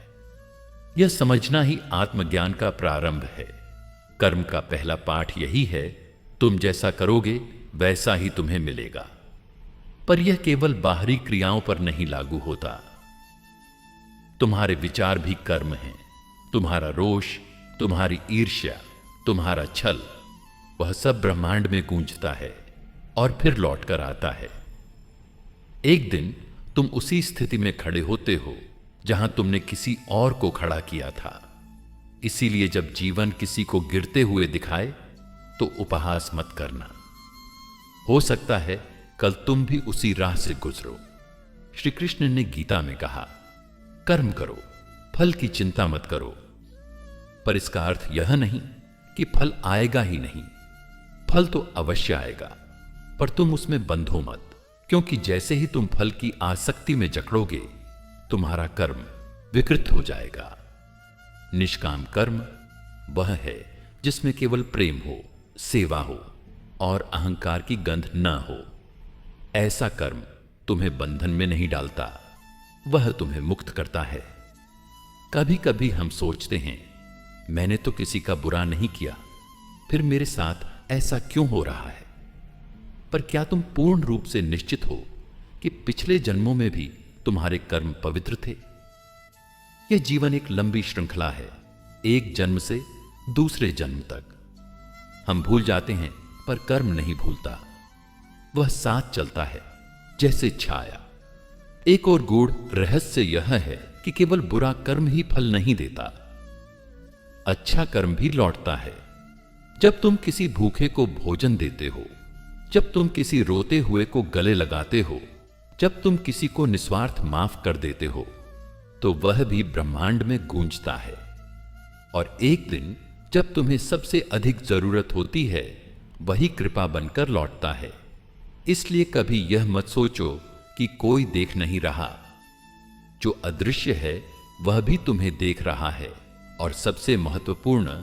यह समझना ही आत्मज्ञान का प्रारंभ है। कर्म का पहला पाठ यही है, तुम जैसा करोगे वैसा ही तुम्हें मिलेगा। पर यह केवल बाहरी क्रियाओं पर नहीं लागू होता। तुम्हारे विचार भी कर्म हैं। तुम्हारा रोष, तुम्हारी ईर्ष्या, तुम्हारा छल, वह सब ब्रह्मांड में गूंजता है और फिर लौट कर आता है। एक दिन तुम उसी स्थिति में खड़े होते हो जहां तुमने किसी और को खड़ा किया था। इसीलिए जब जीवन किसी को गिरते हुए दिखाए तो उपहास मत करना। हो सकता है कल तुम भी उसी राह से गुजरो। श्री कृष्ण ने गीता में कहा, कर्म करो, फल की चिंता मत करो। पर इसका अर्थ यह नहीं कि फल आएगा ही नहीं। फल तो अवश्य आएगा, पर तुम उसमें बंधो मत, क्योंकि जैसे ही तुम फल की आसक्ति में जकड़ोगे, तुम्हारा कर्म विकृत हो जाएगा। निष्काम कर्म वह है जिसमें केवल प्रेम हो, सेवा हो और अहंकार की गंध न हो। ऐसा कर्म तुम्हें बंधन में नहीं डालता, वह तुम्हें मुक्त करता है। कभी कभी हम सोचते हैं, मैंने तो किसी का बुरा नहीं किया, फिर मेरे साथ ऐसा क्यों हो रहा है? पर क्या तुम पूर्ण रूप से निश्चित हो कि पिछले जन्मों में भी तुम्हारे कर्म पवित्र थे? यह जीवन एक लंबी श्रृंखला है, एक जन्म से दूसरे जन्म तक। हम भूल जाते हैं, पर कर्म नहीं भूलता, वह साथ चलता है जैसे छाया। एक और गूढ़ रहस्य यह है कि केवल बुरा कर्म ही फल नहीं देता, अच्छा कर्म भी लौटता है। जब तुम किसी भूखे को भोजन देते हो, जब तुम किसी रोते हुए को गले लगाते हो, जब तुम किसी को निस्वार्थ माफ कर देते हो, तो वह भी ब्रह्मांड में गूंजता है। और एक दिन जब तुम्हें सबसे अधिक जरूरत होती है, वही कृपा बनकर लौटता है। इसलिए कभी यह मत सोचो कि कोई देख नहीं रहा। जो अदृश्य है वह भी तुम्हें देख रहा है, और सबसे महत्वपूर्ण,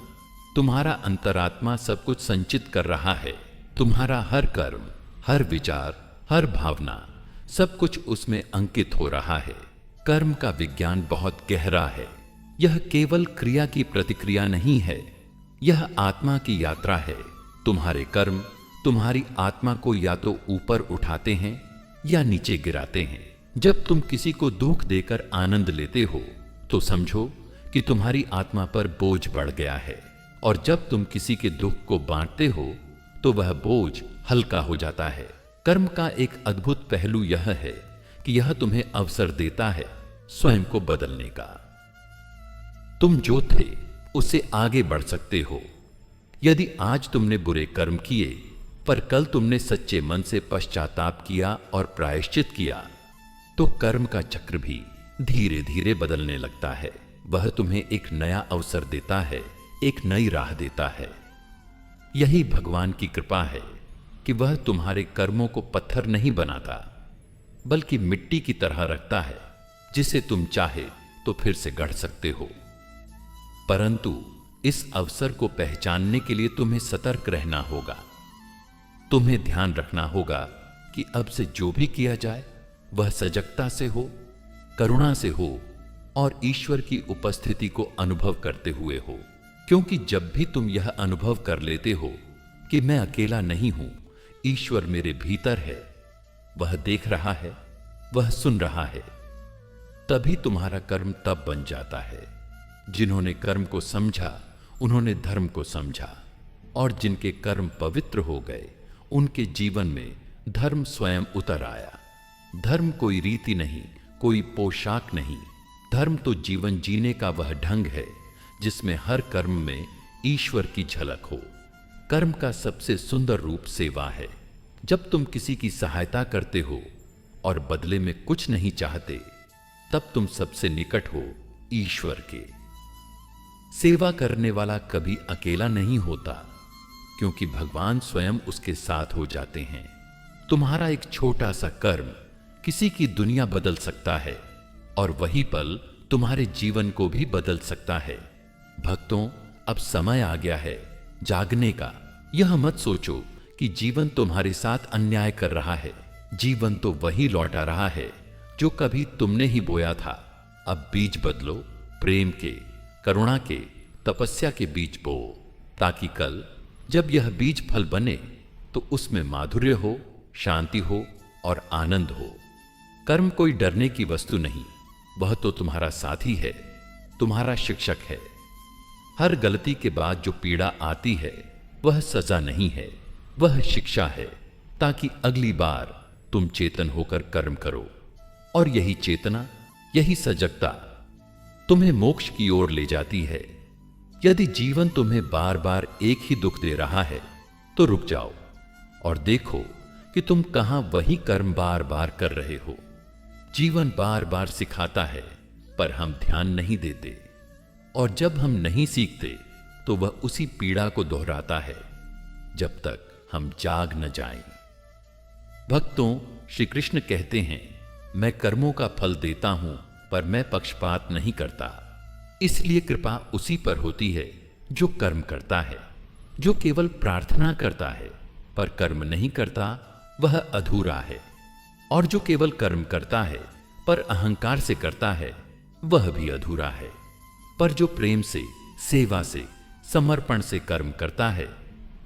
तुम्हारा अंतरात्मा सब कुछ संचित कर रहा है। तुम्हारा हर कर्म, हर विचार, हर भावना, सब कुछ उसमें अंकित हो रहा है। कर्म का विज्ञान बहुत गहरा है। यह केवल क्रिया की प्रतिक्रिया नहीं है, यह आत्मा की यात्रा है। तुम्हारे कर्म तुम्हारी आत्मा को या तो ऊपर उठाते हैं या नीचे गिराते हैं। जब तुम किसी को दुख देकर आनंद लेते हो तो समझो कि तुम्हारी आत्मा पर बोझ बढ़ गया है, और जब तुम किसी के दुख को बांटते हो तो वह बोझ हल्का हो जाता है। कर्म का एक अद्भुत पहलू यह है कि यह तुम्हें अवसर देता है स्वयं को बदलने का। तुम जो थे उससे आगे बढ़ सकते हो। यदि आज तुमने बुरे कर्म किए पर कल तुमने सच्चे मन से पश्चाताप किया और प्रायश्चित किया, तो कर्म का चक्र भी धीरे धीरे बदलने लगता है। वह तुम्हें एक नया अवसर देता है, एक नई राह देता है। यही भगवान की कृपा है कि वह तुम्हारे कर्मों को पत्थर नहीं बनाता, बल्कि मिट्टी की तरह रखता है, जिसे तुम चाहे तो फिर से गढ़ सकते हो। परंतु इस अवसर को पहचानने के लिए तुम्हें सतर्क रहना होगा। तुम्हें ध्यान रखना होगा कि अब से जो भी किया जाए वह सजगता से हो, करुणा से हो और ईश्वर की उपस्थिति को अनुभव करते हुए हो। क्योंकि जब भी तुम यह अनुभव कर लेते हो कि मैं अकेला नहीं हूं, ईश्वर मेरे भीतर है, वह देख रहा है, वह सुन रहा है, तभी तुम्हारा कर्म तब बन जाता है। जिन्होंने कर्म को समझा उन्होंने धर्म को समझा, और जिनके कर्म पवित्र हो गए उनके जीवन में धर्म स्वयं उतर आया। धर्म कोई रीति नहीं, कोई पोशाक नहीं। धर्म तो जीवन जीने का वह ढंग है जिसमें हर कर्म में ईश्वर की झलक हो। कर्म का सबसे सुंदर रूप सेवा है। जब तुम किसी की सहायता करते हो और बदले में कुछ नहीं चाहते, तब तुम सबसे निकट हो ईश्वर के। सेवा करने वाला कभी अकेला नहीं होता, क्योंकि भगवान स्वयं उसके साथ हो जाते हैं। तुम्हारा एक छोटा सा कर्म किसी की दुनिया बदल सकता है और वही पल तुम्हारे जीवन को भी बदल सकता है। भक्तों, अब समय आ गया है जागने का। यह मत सोचो कि जीवन तुम्हारे साथ अन्याय कर रहा है। जीवन तो वही लौटा रहा है जो कभी तुमने ही बोया था। अब बीज बदलो, प्रेम के, करुणा के, तपस्या के बीज बो, ताकि कल जब यह बीज फल बने तो उसमें माधुर्य हो, शांति हो और आनंद हो। कर्म कोई डरने की वस्तु नहीं, वह तो तुम्हारा साथी है, तुम्हारा शिक्षक है। हर गलती के बाद जो पीड़ा आती है वह सजा नहीं है, वह शिक्षा है, ताकि अगली बार तुम चेतन होकर कर्म करो। और यही चेतना, यही सजगता तुम्हें मोक्ष की ओर ले जाती है। यदि जीवन तुम्हें बार बार एक ही दुख दे रहा है तो रुक जाओ और देखो कि तुम कहां वही कर्म बार बार कर रहे हो। जीवन बार बार सिखाता है, पर हम ध्यान नहीं देते, और जब हम नहीं सीखते तो वह उसी पीड़ा को दोहराता है जब तक हम जाग न जाएं। भक्तों, श्री कृष्ण कहते हैं, मैं कर्मों का फल देता हूं पर मैं पक्षपात नहीं करता। इसलिए कृपा उसी पर होती है जो कर्म करता है। जो केवल प्रार्थना करता है पर कर्म नहीं करता, वह अधूरा है। और जो केवल कर्म करता है पर अहंकार से करता है, वह भी अधूरा है। पर जो प्रेम से, सेवा से, समर्पण से कर्म करता है,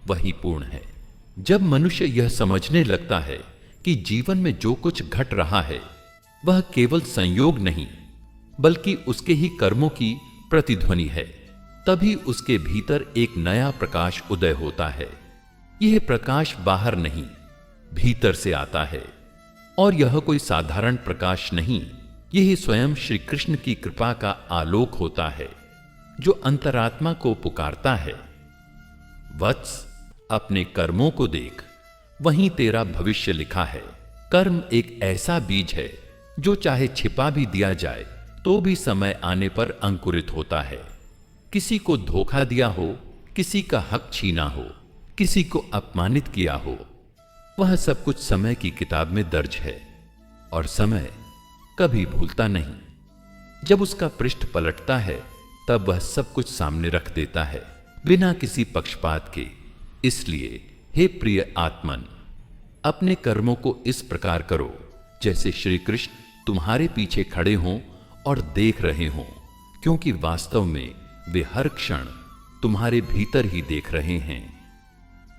वही पूर्ण है। जब मनुष्य यह समझने लगता है कि जीवन में जो कुछ घट रहा है वह केवल संयोग नहीं बल्कि उसके ही कर्मों की प्रतिध्वनि है, तभी उसके भीतर एक नया प्रकाश उदय होता है। यह प्रकाश बाहर नहीं, भीतर से आता है। और यह कोई साधारण प्रकाश नहीं, यही स्वयं श्री कृष्ण की कृपा का आलोक होता है जो अंतरात्मा को पुकारता है, वत्स, अपने कर्मों को देख, वहीं तेरा भविष्य लिखा है। कर्म एक ऐसा बीज है जो चाहे छिपा भी दिया जाए तो भी समय आने पर अंकुरित होता है। किसी को धोखा दिया हो, किसी का हक छीना हो, किसी को अपमानित किया हो, वह सब कुछ समय की किताब में दर्ज है और समय कभी भूलता नहीं। जब उसका पृष्ठ पलटता है तब वह सब कुछ सामने रख देता है बिना किसी पक्षपात के। इसलिए हे प्रिय आत्मन, अपने कर्मों को इस प्रकार करो जैसे श्री कृष्ण तुम्हारे पीछे खड़े हों और देख रहे हों, क्योंकि वास्तव में वे हर क्षण तुम्हारे भीतर ही देख रहे हैं।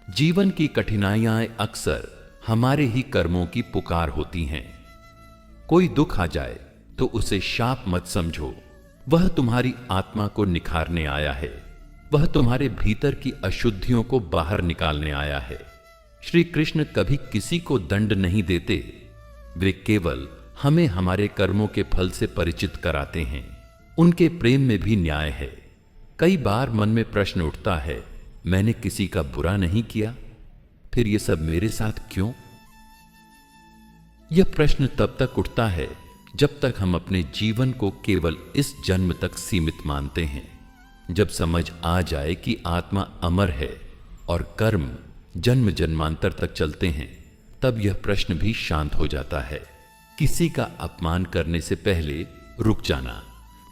जीवन की कठिनाइयां अक्सर हमारे ही कर्मों की पुकार होती हैं। कोई दुख आ जाए तो उसे शाप मत समझो, वह तुम्हारी आत्मा को निखारने आया है, वह तुम्हारे भीतर की अशुद्धियों को बाहर निकालने आया है। श्री कृष्ण कभी किसी को दंड नहीं देते, वे केवल हमें हमारे कर्मों के फल से परिचित कराते हैं। उनके प्रेम में भी न्याय है। कई बार मन में प्रश्न उठता है, मैंने किसी का बुरा नहीं किया, फिर ये सब मेरे साथ क्यों? यह प्रश्न तब तक उठता है जब तक हम अपने जीवन को केवल इस जन्म तक सीमित मानते हैं। जब समझ आ जाए कि आत्मा अमर है और कर्म जन्म जन्मांतर तक चलते हैं, तब यह प्रश्न भी शांत हो जाता है। किसी का अपमान करने से पहले रुक जाना,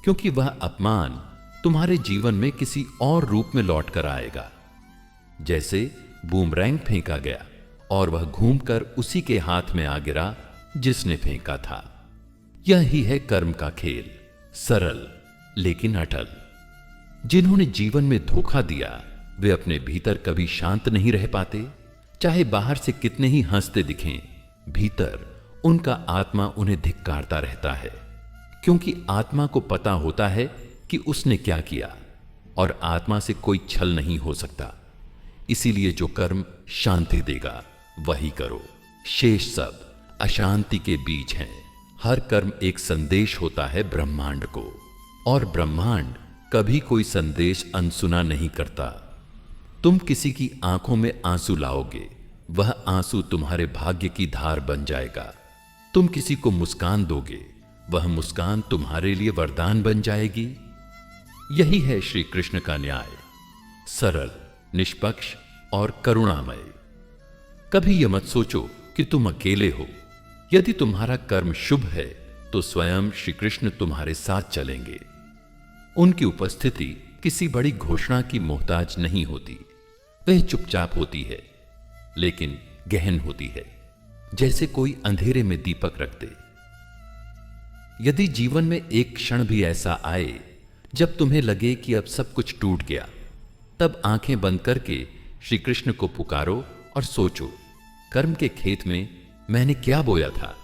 क्योंकि वह अपमान तुम्हारे जीवन में किसी और रूप में लौट कर आएगा। जैसे बूमरैंग फेंका गया और वह घूमकर उसी के हाथ में आ गिरा जिसने फेंका था। यही है कर्म का खेल, सरल लेकिन अटल। जिन्होंने जीवन में धोखा दिया वे अपने भीतर कभी शांत नहीं रह पाते, चाहे बाहर से कितने ही हंसते दिखें, भीतर उनका आत्मा उन्हें धिक्कारता रहता है, क्योंकि आत्मा को पता होता है कि उसने क्या किया और आत्मा से कोई छल नहीं हो सकता। इसीलिए जो कर्म शांति देगा वही करो। शेष सब अशांति के बीज हैं। हर कर्म एक संदेश होता है ब्रह्मांड को, और ब्रह्मांड कभी कोई संदेश अनसुना नहीं करता। तुम किसी की आंखों में आंसू लाओगे, वह आंसू तुम्हारे भाग्य की धार बन जाएगा। तुम किसी को मुस्कान दोगे, वह मुस्कान तुम्हारे लिए वरदान बन जाएगी। यही है श्री कृष्ण का न्याय, सरल, निष्पक्ष और करुणामय। कभी यह मत सोचो कि तुम अकेले हो। यदि तुम्हारा कर्म शुभ है तो स्वयं श्री कृष्ण तुम्हारे साथ चलेंगे। उनकी उपस्थिति किसी बड़ी घोषणा की मोहताज नहीं होती। वह चुपचाप होती है, लेकिन गहन होती है, जैसे कोई अंधेरे में दीपक रख दे। यदि जीवन में एक क्षण भी ऐसा आए जब तुम्हें लगे कि अब सब कुछ टूट गया, तब आंखें बंद करके श्री कृष्ण को पुकारो और सोचो, कर्म के खेत में मैंने क्या बोया था।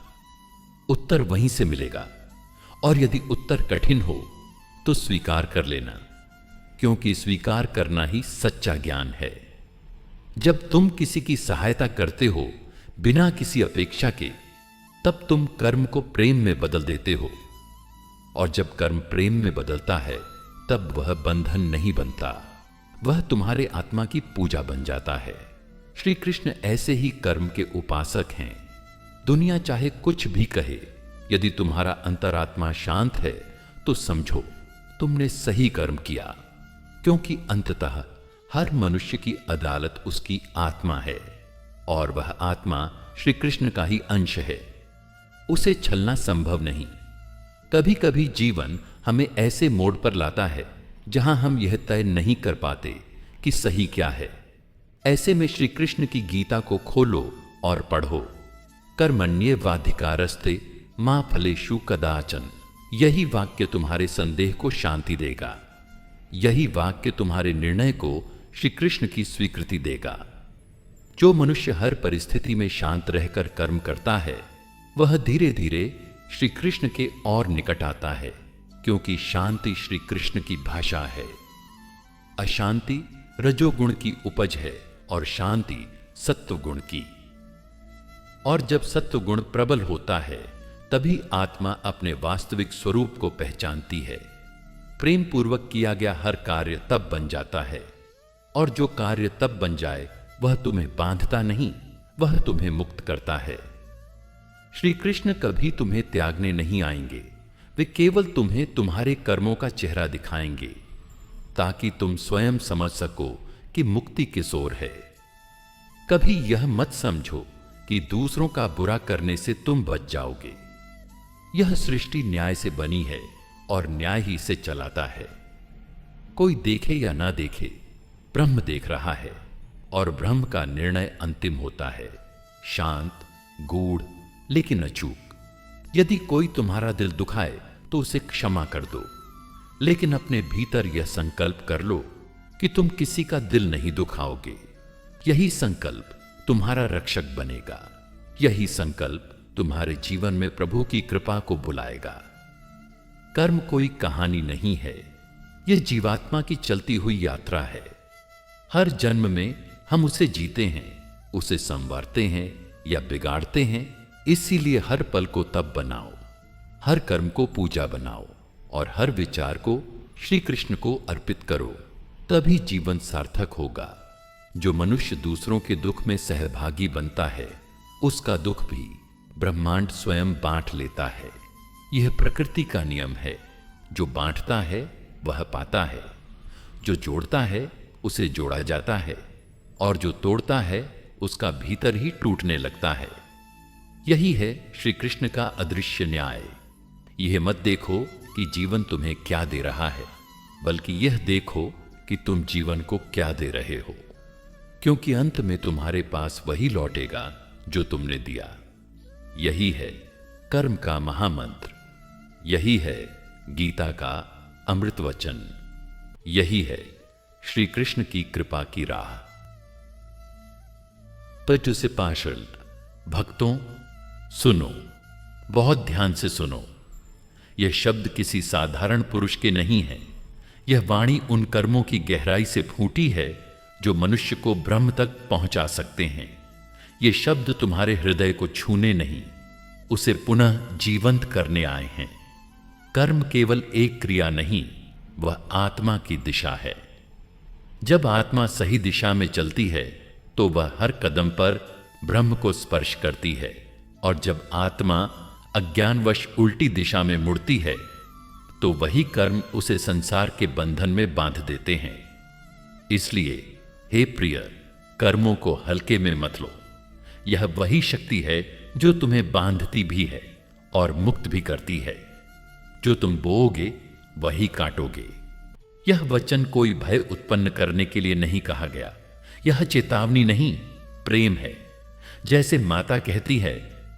उत्तर वहीं से मिलेगा। और यदि उत्तर कठिन हो तो स्वीकार कर लेना, क्योंकि स्वीकार करना ही सच्चा ज्ञान है। जब तुम किसी की सहायता करते हो बिना किसी अपेक्षा के, तब तुम कर्म को प्रेम में बदल देते हो। और जब कर्म प्रेम में बदलता है, तब वह बंधन नहीं बनता, वह तुम्हारे आत्मा की पूजा बन जाता है। श्री कृष्ण ऐसे ही कर्म के उपासक हैं। दुनिया चाहे कुछ भी कहे, यदि तुम्हारा अंतरात्मा शांत है तो समझो तुमने सही कर्म किया, क्योंकि अंततः हर मनुष्य की अदालत उसकी आत्मा है, और वह आत्मा श्री कृष्ण का ही अंश है। उसे छलना संभव नहीं। कभी कभी जीवन हमें ऐसे मोड़ पर लाता है जहां हम यह तय नहीं कर पाते कि सही क्या है। ऐसे में श्री कृष्ण की गीता को खोलो और पढ़ो। कर्मण्येवाधिकारस्ते मा फलेषु कदाचन। यही वाक्य तुम्हारे संदेह को शांति देगा। यही वाक्य तुम्हारे निर्णय को श्री कृष्ण की स्वीकृति देगा। जो मनुष्य हर परिस्थिति में शांत रहकर कर्म करता है, वह धीरे धीरे श्री कृष्ण के और निकट आता है, क्योंकि शांति श्री कृष्ण की भाषा है। अशांति रजोगुण की उपज है और शांति सत्वगुण की। और जब सत्वगुण प्रबल होता है, तभी आत्मा अपने वास्तविक स्वरूप को पहचानती है। प्रेम पूर्वक किया गया हर कार्य तब बन जाता है, और जो कार्य तब बन जाए वह तुम्हें बांधता नहीं, वह तुम्हें मुक्त करता है। श्री कृष्ण कभी तुम्हें त्यागने नहीं आएंगे। वे केवल तुम्हें तुम्हारे कर्मों का चेहरा दिखाएंगे, ताकि तुम स्वयं समझ सको कि मुक्ति किस ओर है। कभी यह मत समझो कि दूसरों का बुरा करने से तुम बच जाओगे। यह सृष्टि न्याय से बनी है और न्याय ही से चलाता है। कोई देखे या ना देखे, ब्रह्म देख रहा है, और ब्रह्म का निर्णय अंतिम होता है, शांत, गूढ़, लेकिन अचूक। यदि कोई तुम्हारा दिल दुखाए तो उसे क्षमा कर दो, लेकिन अपने भीतर यह संकल्प कर लो कि तुम किसी का दिल नहीं दुखाओगे। यही संकल्प तुम्हारा रक्षक बनेगा। यही संकल्प तुम्हारे जीवन में प्रभु की कृपा को बुलाएगा। कर्म कोई कहानी नहीं है, यह जीवात्मा की चलती हुई यात्रा है। हर जन्म में हम उसे जीते हैं, उसे संवारते हैं या बिगाड़ते हैं। इसीलिए हर पल को तप बनाओ, हर कर्म को पूजा बनाओ, और हर विचार को श्री कृष्ण को अर्पित करो। तभी जीवन सार्थक होगा। जो मनुष्य दूसरों के दुख में सहभागी बनता है, उसका दुख भी ब्रह्मांड स्वयं बांट लेता है। यह प्रकृति का नियम है। जो बांटता है वह पाता है, जो जोड़ता है उसे जोड़ा जाता है, और जो तोड़ता है उसका भीतर ही टूटने लगता है। यही है श्री कृष्ण का अदृश्य न्याय। यह मत देखो कि जीवन तुम्हें क्या दे रहा है, बल्कि यह देखो कि तुम जीवन को क्या दे रहे हो, क्योंकि अंत में तुम्हारे पास वही लौटेगा जो तुमने दिया। यही है कर्म का महामंत्र। यही है गीता का अमृत वचन। यही है श्री कृष्ण की कृपा की राह। पार्षद भक्तों, सुनो, बहुत ध्यान से सुनो। यह शब्द किसी साधारण पुरुष के नहीं है। यह वाणी उन कर्मों की गहराई से फूटी है जो मनुष्य को ब्रह्म तक पहुंचा सकते हैं। ये शब्द तुम्हारे हृदय को छूने नहीं, उसे पुनः जीवंत करने आए हैं। कर्म केवल एक क्रिया नहीं, वह आत्मा की दिशा है। जब आत्मा सही दिशा में चलती है तो वह हर कदम पर ब्रह्म को स्पर्श करती है, और जब आत्मा अज्ञानवश उल्टी दिशा में मुड़ती है तो वही कर्म उसे संसार के बंधन में बांध देते हैं। इसलिए हे प्रिय, कर्मों को हल्के में मत लो। यह वही शक्ति है जो तुम्हें बांधती भी है और मुक्त भी करती है। जो तुम बोओगे वही काटोगे। यह वचन कोई भय उत्पन्न करने के लिए नहीं कहा गया। यह चेतावनी नहीं, प्रेम है। जैसे माता कहती है,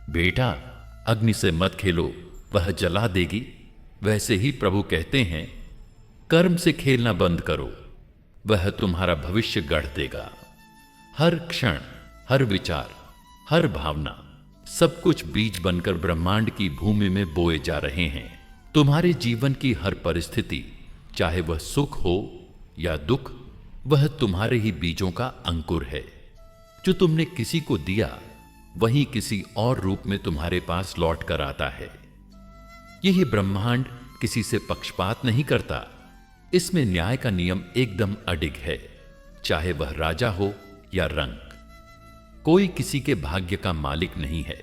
बेटा अग्नि से मत खेलो, वह जला देगी, वैसे ही प्रभु कहते हैं, कर्म से खेलना बंद करो, वह तुम्हारा भविष्य गढ़ देगा। हर क्षण, हर विचार, हर भावना, सब कुछ बीज बनकर ब्रह्मांड की भूमि में बोए जा रहे हैं। तुम्हारे जीवन की हर परिस्थिति, चाहे वह सुख हो या दुख, वह तुम्हारे ही बीजों का अंकुर है। जो तुमने किसी को दिया वही किसी और रूप में तुम्हारे पास लौट कर आता है। यही ब्रह्मांड किसी से पक्षपात नहीं करता। इसमें न्याय का नियम एकदम अडिग है, चाहे वह राजा हो या रंक। कोई किसी के भाग्य का मालिक नहीं है।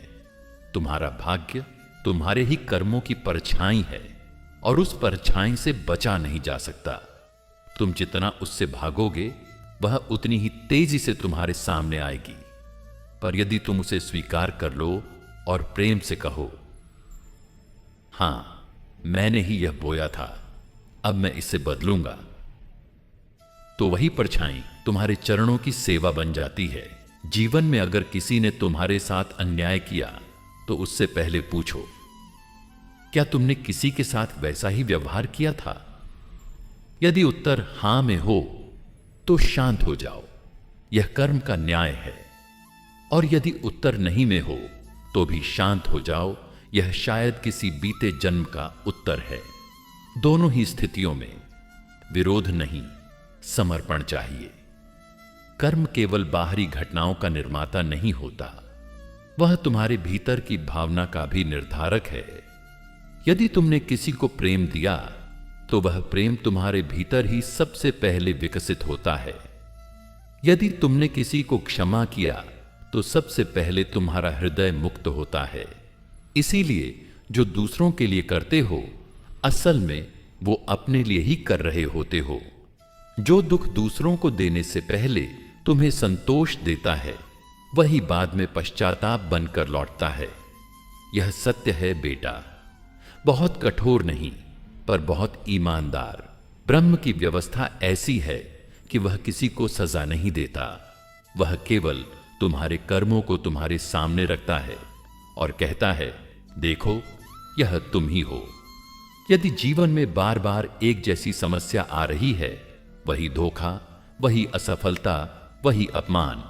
तुम्हारा भाग्य तुम्हारे ही कर्मों की परछाई है, और उस परछाई से बचा नहीं जा सकता। तुम जितना उससे भागोगे वह उतनी ही तेजी से तुम्हारे सामने आएगी। पर यदि तुम उसे स्वीकार कर लो और प्रेम से कहो, हां, मैंने ही यह बोया था, अब मैं इसे बदलूंगा, तो वही परछाई तुम्हारे चरणों की सेवा बन जाती है। जीवन में अगर किसी ने तुम्हारे साथ अन्याय किया तो उससे पहले पूछो, क्या तुमने किसी के साथ वैसा ही व्यवहार किया था? यदि उत्तर हां में हो तो शांत हो जाओ, यह कर्म का न्याय है। और यदि उत्तर नहीं में हो तो भी शांत हो जाओ, यह शायद किसी बीते जन्म का उत्तर है। दोनों ही स्थितियों में विरोध नहीं, समर्पण चाहिए। कर्म केवल बाहरी घटनाओं का निर्माता नहीं होता, वह तुम्हारे भीतर की भावना का भी निर्धारक है। यदि तुमने किसी को प्रेम दिया तो वह प्रेम तुम्हारे भीतर ही सबसे पहले विकसित होता है। यदि तुमने किसी को क्षमा किया तो सबसे पहले तुम्हारा हृदय मुक्त होता है। इसीलिए जो दूसरों के लिए करते हो, असल में वो अपने लिए ही कर रहे होते हो। जो दुख दूसरों को देने से पहले तुम्हें संतोष देता है, वही बाद में पश्चाताप बनकर लौटता है। यह सत्य है बेटा। बहुत कठोर नहीं, पर बहुत ईमानदार। ब्रह्म की व्यवस्था ऐसी है कि वह किसी को सजा नहीं देता। वह केवल तुम्हारे कर्मों को तुम्हारे सामने रखता है और कहता है, देखो, यह तुम ही हो। यदि जीवन में बार बार एक जैसी समस्या आ रही है, वही धोखा, वही असफलता, वही अपमान,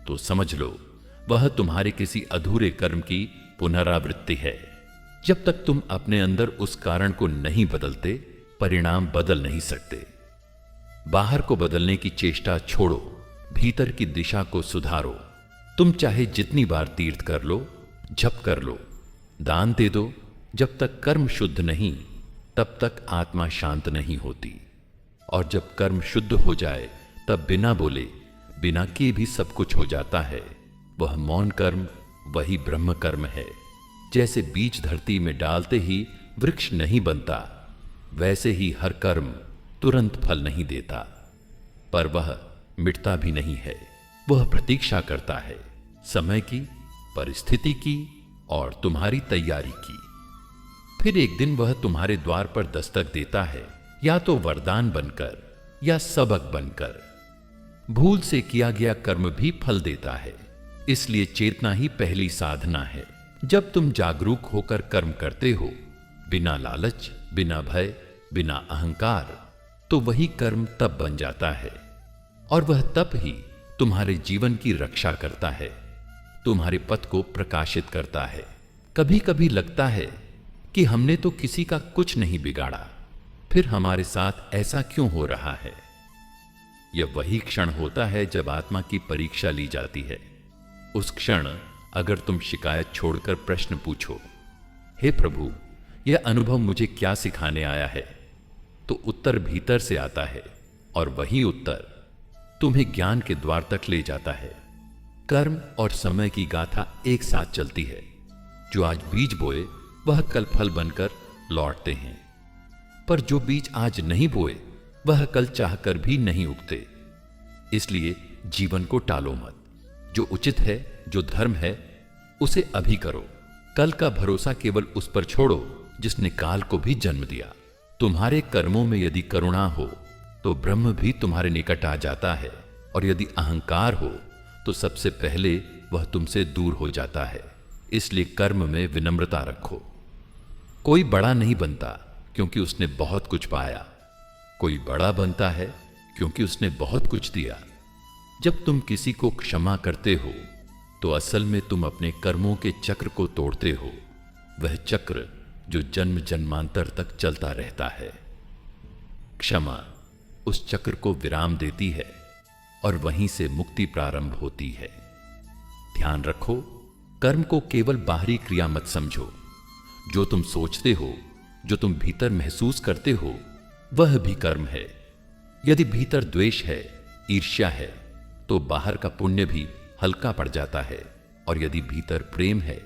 तो समझ लो वह तुम्हारे किसी अधूरे कर्म की पुनरावृत्ति है। जब तक तुम अपने अंदर उस कारण को नहीं बदलते, परिणाम बदल नहीं सकते। बाहर को बदलने की चेष्टा छोड़ो, भीतर की दिशा को सुधारो। तुम चाहे जितनी बार तीर्थ कर लो, जप कर लो, दान दे दो, जब तक कर्म शुद्ध नहीं, तब तक आत्मा शांत नहीं होती। और जब कर्म शुद्ध हो जाए, तब बिना बोले, बिना किए भी सब कुछ हो जाता है। वह मौन कर्म वही ब्रह्म कर्म है। जैसे बीज धरती में डालते ही वृक्ष नहीं बनता, वैसे ही हर कर्म तुरंत फल नहीं देता, पर वह मिटता भी नहीं है। वह प्रतीक्षा करता है समय की, परिस्थिति की और तुम्हारी तैयारी की। फिर एक दिन वह तुम्हारे द्वार पर दस्तक देता है, या तो वरदान बनकर या सबक बनकर। भूल से किया गया कर्म भी फल देता है, इसलिए चेतना ही पहली साधना है। जब तुम जागरूक होकर कर्म करते हो, बिना लालच, बिना भय, बिना अहंकार, तो वही कर्म तप बन जाता है। और वह तप ही तुम्हारे जीवन की रक्षा करता है, तुम्हारे पथ को प्रकाशित करता है। कभी कभी लगता है कि हमने तो किसी का कुछ नहीं बिगाड़ा, फिर हमारे साथ ऐसा क्यों हो रहा है? यह वही क्षण होता है जब आत्मा की परीक्षा ली जाती है। उस क्षण अगर तुम शिकायत छोड़कर प्रश्न पूछो, हे प्रभु, यह अनुभव मुझे क्या सिखाने आया है, तो उत्तर भीतर से आता है और वही उत्तर तुम्हें ज्ञान के द्वार तक ले जाता है। कर्म और समय की गाथा एक साथ चलती है। जो आज बीज बोए वह कल फल बनकर लौटते हैं, पर जो बीज आज नहीं बोए वह कल चाहकर भी नहीं उगते। इसलिए जीवन को टालो मत। जो उचित है, जो धर्म है, उसे अभी करो। कल का भरोसा केवल उस पर छोड़ो जिसने काल को भी जन्म दिया। तुम्हारे कर्मों में यदि करुणा हो तो ब्रह्म भी तुम्हारे निकट आ जाता है, और यदि अहंकार हो तो सबसे पहले वह तुमसे दूर हो जाता है। इसलिए कर्म में विनम्रता रखो। कोई बड़ा नहीं बनता क्योंकि उसने बहुत कुछ पाया, कोई बड़ा बनता है क्योंकि उसने बहुत कुछ दिया। जब तुम किसी को क्षमा करते हो तो असल में तुम अपने कर्मों के चक्र को तोड़ते हो, वह चक्र जो जन्म जन्मांतर तक चलता रहता है। क्षमा उस चक्र को विराम देती है और वहीं से मुक्ति प्रारंभ होती है। ध्यान रखो, कर्म को केवल बाहरी क्रिया मत समझो। जो तुम सोचते हो, जो तुम भीतर महसूस करते हो, वह भी कर्म है। यदि भीतर द्वेष है, ईर्ष्या है, तो बाहर का पुण्य भी हल्का पड़ जाता है। और यदि भीतर प्रेम है,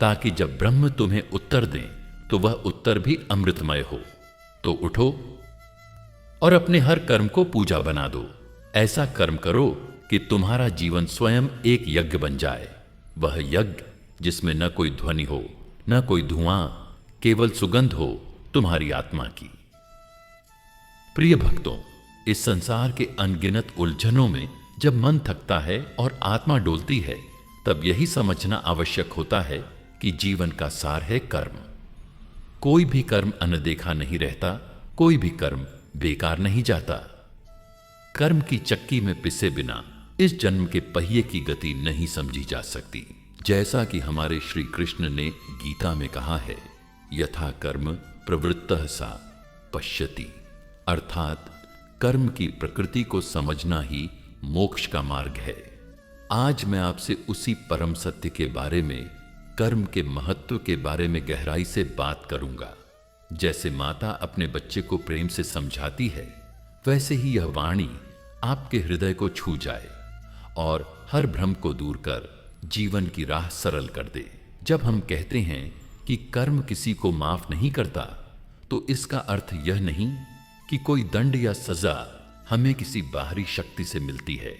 ताकि जब ब्रह्म तुम्हें उत्तर दें तो वह उत्तर भी अमृतमय हो। तो उठो और अपने हर कर्म को पूजा बना दो। ऐसा कर्म करो कि तुम्हारा जीवन स्वयं एक यज्ञ बन जाए। वह यज्ञ जिसमें न कोई ध्वनि हो, न कोई धुआं, केवल सुगंध हो तुम्हारी आत्मा की। प्रिय भक्तों, इस संसार के अनगिनत उलझनों में जब मन थकता है और आत्मा डोलती है, तब यही समझना आवश्यक होता है कि जीवन का सार है कर्म। कोई भी कर्म अनदेखा नहीं रहता, कोई भी कर्म बेकार नहीं जाता। कर्म की चक्की में पिसे बिना इस जन्म के पहिए की गति नहीं समझी जा सकती। जैसा कि हमारे श्री कृष्ण ने गीता में कहा है, यथा कर्म प्रवृत्तः सा पश्यति, अर्थात कर्म की प्रकृति को समझना ही मोक्ष का मार्ग है। आज मैं आपसे उसी परम सत्य के बारे में, कर्म के महत्व के बारे में गहराई से बात करूंगा। जैसे माता अपने बच्चे को प्रेम से समझाती है, वैसे ही यह वाणी आपके हृदय को छू जाए और हर भ्रम को दूर कर जीवन की राह सरल कर दे। जब हम कहते हैं कि कर्म किसी को माफ नहीं करता, तो इसका अर्थ यह नहीं कि कोई दंड या सजा हमें किसी बाहरी शक्ति से मिलती है,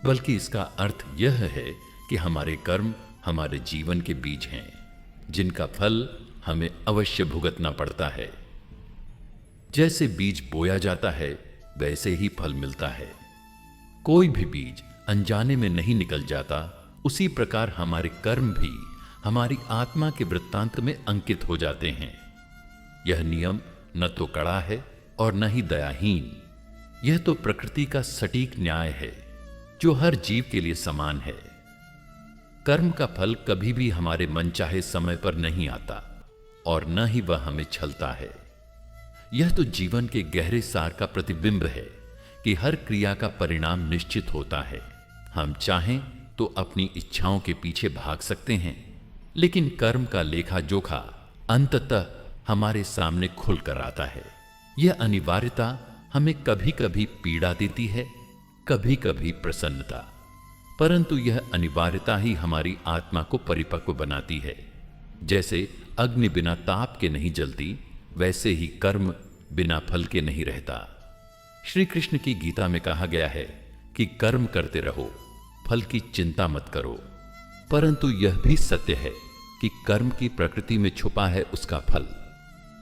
बल्कि इसका अर्थ यह है कि हमारे कर्म हमारे जीवन के बीज हैं, जिनका फल हमें अवश्य भुगतना पड़ता है। जैसे बीज बोया जाता है, वैसे ही फल मिलता है। कोई भी बीज अनजाने में नहीं निकल जाता। उसी प्रकार हमारे कर्म भी हमारी आत्मा के वृत्तांत में अंकित हो जाते हैं। यह नियम न तो कड़ा है और न ही दयाहीन। यह तो प्रकृति का सटीक न्याय है जो हर जीव के लिए समान है। कर्म का फल कभी भी हमारे मनचाहे समय पर नहीं आता और न ही वह हमें छलता है। यह तो जीवन के गहरे सार का प्रतिबिंब है कि हर क्रिया का परिणाम निश्चित होता है। हम चाहें तो अपनी इच्छाओं के पीछे भाग सकते हैं, लेकिन कर्म का लेखा जोखा अंततः हमारे सामने खुल कर आता है। यह अनिवार्यता हमें कभी कभी पीड़ा देती है, कभी कभी प्रसन्नता, परंतु यह अनिवार्यता ही हमारी आत्मा को परिपक्व बनाती है। जैसे अग्नि बिना ताप के नहीं जलती, वैसे ही कर्म बिना फल के नहीं रहता। श्री कृष्ण की गीता में कहा गया है कि कर्म करते रहो, फल की चिंता मत करो। परंतु यह भी सत्य है कि कर्म की प्रकृति में छुपा है उसका फल।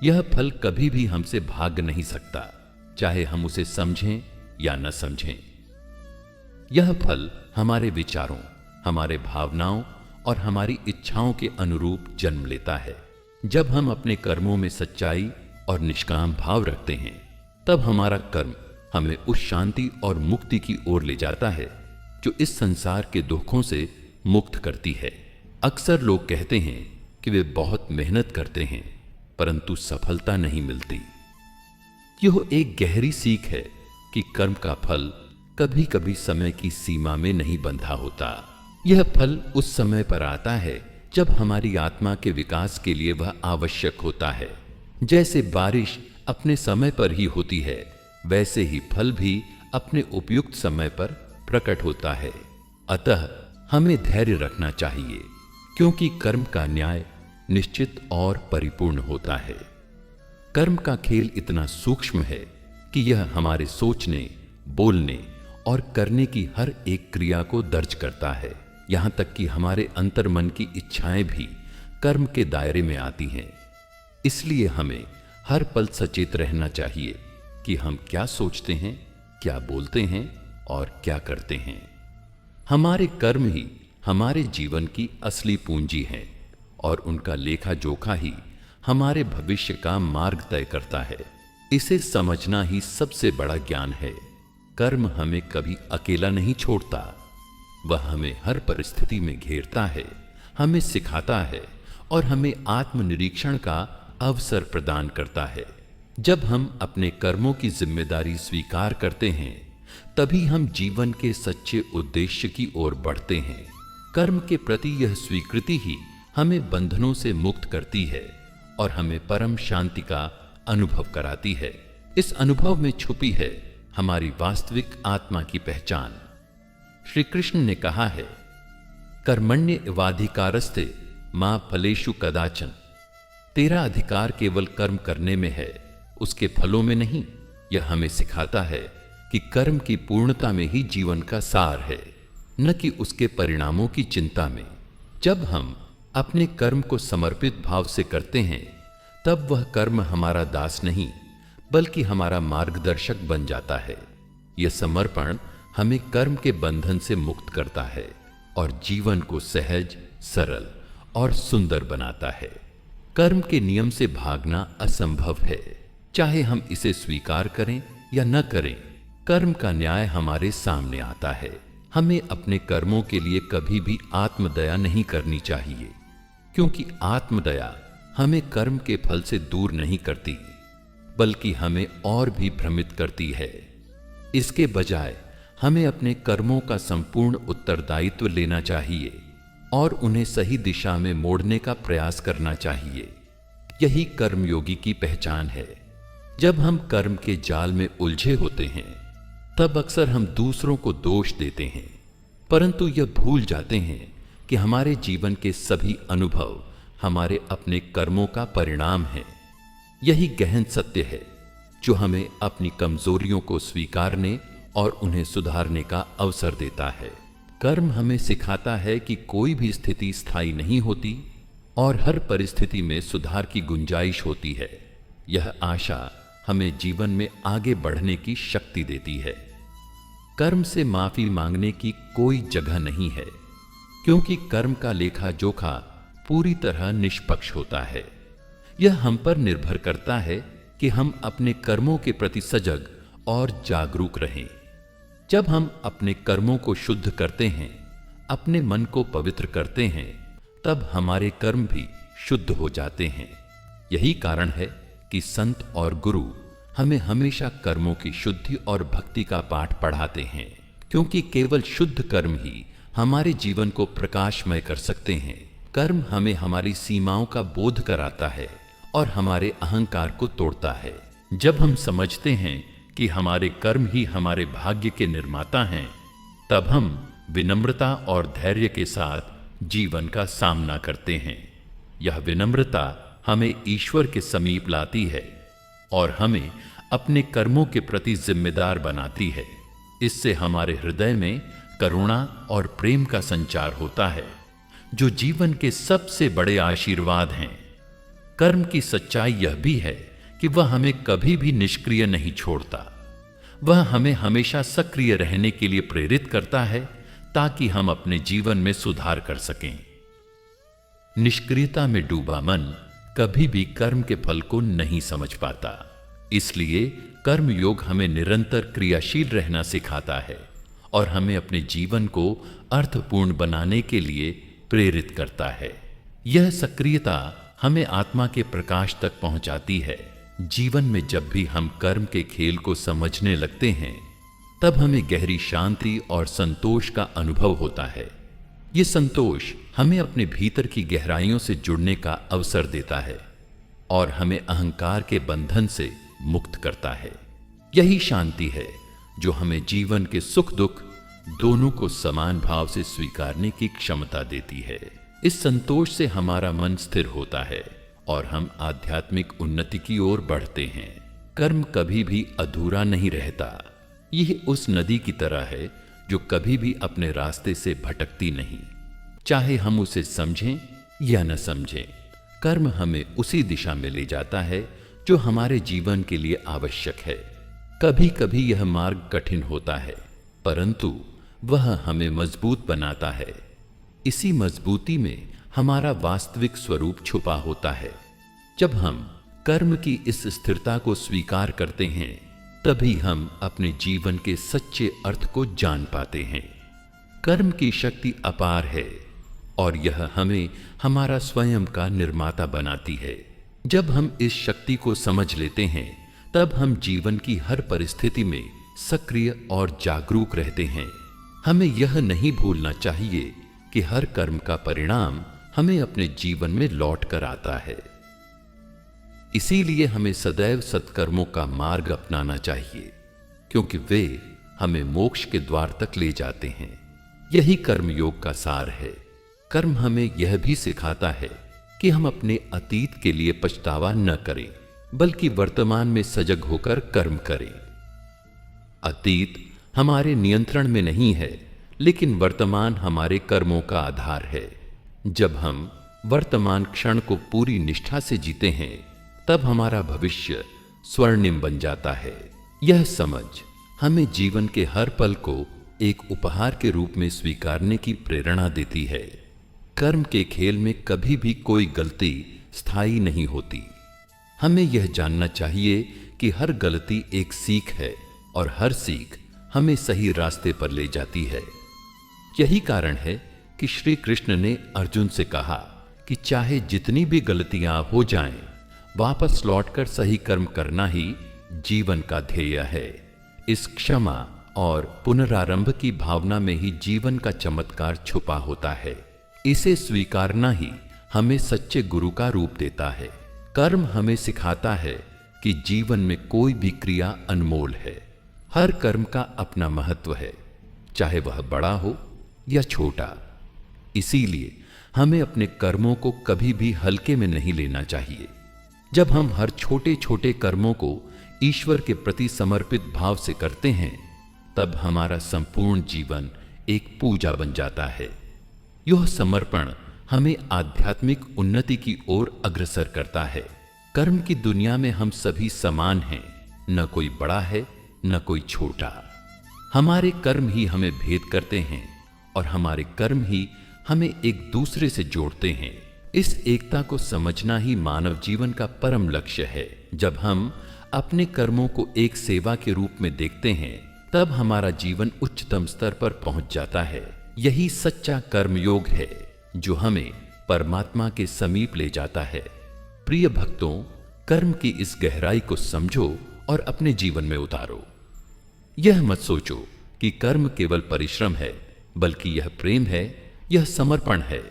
यह फल कभी भी हमसे भाग नहीं सकता, चाहे हम उसे समझें या न समझें। यह फल हमारे विचारों, हमारे भावनाओं और हमारी इच्छाओं के अनुरूप जन्म लेता है। जब हम अपने कर्मों में सच्चाई और निष्काम भाव रखते हैं, तब हमारा कर्म हमें उस शांति और मुक्ति की ओर ले जाता है जो इस संसार के दुखों से मुक्त करती है। अक्सर लोग कहते हैं कि वे बहुत मेहनत करते हैं, परंतु सफलता नहीं मिलती। यह एक गहरी सीख है कि कर्म का फल कभी कभी समय की सीमा में नहीं बंधा होता। यह फल उस समय पर आता है जब हमारी आत्मा के विकास के लिए वह आवश्यक होता है। जैसे बारिश अपने समय पर ही होती है, वैसे ही फल भी अपने उपयुक्त समय पर प्रकट होता है। अतः हमें धैर्य रखना चाहिए, क्योंकि कर्म का न्याय निश्चित और परिपूर्ण होता है। कर्म का खेल इतना सूक्ष्म है कि यह हमारे सोचने, बोलने और करने की हर एक क्रिया को दर्ज करता है। यहां तक कि हमारे अंतर्मन की इच्छाएं भी कर्म के दायरे में आती हैं। इसलिए हमें हर पल सचेत रहना चाहिए कि हम क्या सोचते हैं, क्या बोलते हैं और क्या करते हैं। हमारे कर्म ही हमारे जीवन की असली पूंजी हैं और उनका लेखा जोखा ही हमारे भविष्य का मार्ग तय करता है। इसे समझना ही सबसे बड़ा ज्ञान है। कर्म हमें कभी अकेला नहीं छोड़ता, वह हमें हर परिस्थिति में घेरता है, हमें सिखाता है और हमें आत्मनिरीक्षण का अवसर प्रदान करता है। जब हम अपने कर्मों की जिम्मेदारी स्वीकार करते हैं, तभी हम जीवन के सच्चे उद्देश्य की ओर बढ़ते हैं। कर्म के प्रति यह स्वीकृति ही हमें बंधनों से मुक्त करती है और हमें परम शांति का अनुभव कराती है। इस अनुभव में छुपी है हमारी वास्तविक आत्मा की पहचान। श्री कृष्ण ने कहा है, कर्मण्येवाधिकारस्ते मा फलेषु कदाचन। तेरा अधिकार केवल कर्म करने में है, उसके फलों में नहीं। यह हमें सिखाता है कि कर्म की पूर्णता में ही जीवन का सार है, न कि उसके परिणामों की चिंता में। जब हम अपने कर्म को समर्पित भाव से करते हैं, तब वह कर्म हमारा दास नहीं बल्कि हमारा मार्गदर्शक बन जाता है। यह समर्पण हमें कर्म के बंधन से मुक्त करता है और जीवन को सहज, सरल और सुंदर बनाता है। कर्म के नियम से भागना असंभव है, चाहे हम इसे स्वीकार करें या न करें। कर्म का न्याय हमारे सामने आता है। हमें अपने कर्मों के लिए कभी भी आत्मदया नहीं करनी चाहिए, क्योंकि आत्मदया हमें कर्म के फल से दूर नहीं करती, बल्कि हमें और भी भ्रमित करती है। इसके बजाय हमें अपने कर्मों का संपूर्ण उत्तरदायित्व लेना चाहिए और उन्हें सही दिशा में मोड़ने का प्रयास करना चाहिए। यही कर्मयोगी की पहचान है। जब हम कर्म के जाल में उलझे होते हैं, तब अक्सर हम दूसरों को दोष देते हैं, परंतु यह भूल जाते हैं कि हमारे जीवन के सभी अनुभव हमारे अपने कर्मों का परिणाम हैं। यही गहन सत्य है जो हमें अपनी कमजोरियों को स्वीकारने और उन्हें सुधारने का अवसर देता है। कर्म हमें सिखाता है कि कोई भी स्थिति स्थायी नहीं होती और हर परिस्थिति में सुधार की गुंजाइश होती है। यह आशा हमें जीवन में आगे बढ़ने की शक्ति देती है। कर्म से माफी मांगने की कोई जगह नहीं है, क्योंकि कर्म का लेखा जोखा पूरी तरह निष्पक्ष होता है। यह हम पर निर्भर करता है कि हम अपने कर्मों के प्रति सजग और जागरूक रहें। जब हम अपने कर्मों को शुद्ध करते हैं, अपने मन को पवित्र करते हैं, तब हमारे कर्म भी शुद्ध हो जाते हैं। यही कारण है कि संत और गुरु हमें हमेशा कर्मों की शुद्धि और भक्ति का पाठ पढ़ाते हैं, क्योंकि केवल शुद्ध कर्म ही हमारे जीवन को प्रकाशमय कर सकते हैं। कर्म हमें हमारी सीमाओं का बोध कराता है और हमारे अहंकार को तोड़ता है। जब हम समझते हैं कि हमारे कर्म ही हमारे भाग्य के निर्माता हैं, तब हम विनम्रता और धैर्य के साथ जीवन का सामना करते हैं। यह विनम्रता हमें ईश्वर के समीप लाती है और हमें अपने कर्मों के प्रति जिम्मेदार बनाती है। इससे हमारे हृदय में करुणा और प्रेम का संचार होता है, जो जीवन के सबसे बड़े आशीर्वाद हैं। कर्म की सच्चाई यह भी है कि वह हमें कभी भी निष्क्रिय नहीं छोड़ता। वह हमें हमेशा सक्रिय रहने के लिए प्रेरित करता है, ताकि हम अपने जीवन में सुधार कर सकें। निष्क्रियता में डूबा मन कभी भी कर्म के फल को नहीं समझ पाता। इसलिए कर्म योग हमें निरंतर क्रियाशील रहना सिखाता है और हमें अपने जीवन को अर्थपूर्ण बनाने के लिए प्रेरित करता है। यह सक्रियता हमें आत्मा के प्रकाश तक पहुंचाती है। जीवन में जब भी हम कर्म के खेल को समझने लगते हैं, तब हमें गहरी शांति और संतोष का अनुभव होता है। ये संतोष हमें अपने भीतर की गहराइयों से जुड़ने का अवसर देता है और हमें अहंकार के बंधन से मुक्त करता है। यही शांति है जो हमें जीवन के सुख दुख दोनों को समान भाव से स्वीकारने की क्षमता देती है। इस संतोष से हमारा मन स्थिर होता है और हम आध्यात्मिक उन्नति की ओर बढ़ते हैं। कर्म कभी भी अधूरा नहीं रहता। यह उस नदी की तरह है जो कभी भी अपने रास्ते से भटकती नहीं, चाहे हम उसे समझें या न समझें। कर्म हमें उसी दिशा में ले जाता है जो हमारे जीवन के लिए आवश्यक है। कभी कभी यह मार्ग कठिन होता है, परंतु वह हमें मजबूत बनाता है। इसी मजबूती में हमारा वास्तविक स्वरूप छुपा होता है। जब हम कर्म की इस स्थिरता को स्वीकार करते हैं, तभी हम अपने जीवन के सच्चे अर्थ को जान पाते हैं। कर्म की शक्ति अपार है और यह हमें हमारा स्वयं का निर्माता बनाती है। जब हम इस शक्ति को समझ लेते हैं, तब हम जीवन की हर परिस्थिति में सक्रिय और जागरूक रहते हैं। हमें यह नहीं भूलना चाहिए कि हर कर्म का परिणाम हमें अपने जीवन में लौट कर आता है। इसीलिए हमें सदैव सत्कर्मों का मार्ग अपनाना चाहिए, क्योंकि वे हमें मोक्ष के द्वार तक ले जाते हैं। यही कर्मयोग का सार है। कर्म हमें यह भी सिखाता है कि हम अपने अतीत के लिए पछतावा न करें, बल्कि वर्तमान में सजग होकर कर्म करें। अतीत हमारे नियंत्रण में नहीं है, लेकिन वर्तमान हमारे कर्मों का आधार है। जब हम वर्तमान क्षण को पूरी निष्ठा से जीते हैं, तब हमारा भविष्य स्वर्णिम बन जाता है। यह समझ हमें जीवन के हर पल को एक उपहार के रूप में स्वीकारने की प्रेरणा देती है। कर्म के खेल में कभी भी कोई गलती स्थायी नहीं होती। हमें यह जानना चाहिए कि हर गलती एक सीख है और हर सीख हमें सही रास्ते पर ले जाती है। यही कारण है कि श्री कृष्ण ने अर्जुन से कहा कि चाहे जितनी भी गलतियां हो जाएं, वापस लौटकर सही कर्म करना ही जीवन का ध्येय है। इस क्षमा और पुनरारंभ की भावना में ही जीवन का चमत्कार छुपा होता है। इसे स्वीकारना ही हमें सच्चे गुरु का रूप देता है। कर्म हमें सिखाता है कि जीवन में कोई भी क्रिया अनमोल है। हर कर्म का अपना महत्व है, चाहे वह बड़ा हो या छोटा। इसीलिए हमें अपने कर्मों को कभी भी हल्के में नहीं लेना चाहिए। जब हम हर छोटे छोटे कर्मों को ईश्वर के प्रति समर्पित भाव से करते हैं, तब हमारा संपूर्ण जीवन एक पूजा बन जाता है। यह समर्पण हमें आध्यात्मिक उन्नति की ओर अग्रसर करता है। कर्म की दुनिया में हम सभी समान हैं, न कोई बड़ा है न कोई छोटा। हमारे कर्म ही हमें भेद करते हैं और हमारे कर्म ही हमें एक दूसरे से जोड़ते हैं। इस एकता को समझना ही मानव जीवन का परम लक्ष्य है। जब हम अपने कर्मों को एक सेवा के रूप में देखते हैं, तब हमारा जीवन उच्चतम स्तर पर पहुंच जाता है। यही सच्चा कर्मयोग है जो हमें परमात्मा के समीप ले जाता है। प्रिय भक्तों, कर्म की इस गहराई को समझो और अपने जीवन में उतारो। यह मत सोचो कि कर्म केवल परिश्रम है, बल्कि यह प्रेम है, यह समर्पण है।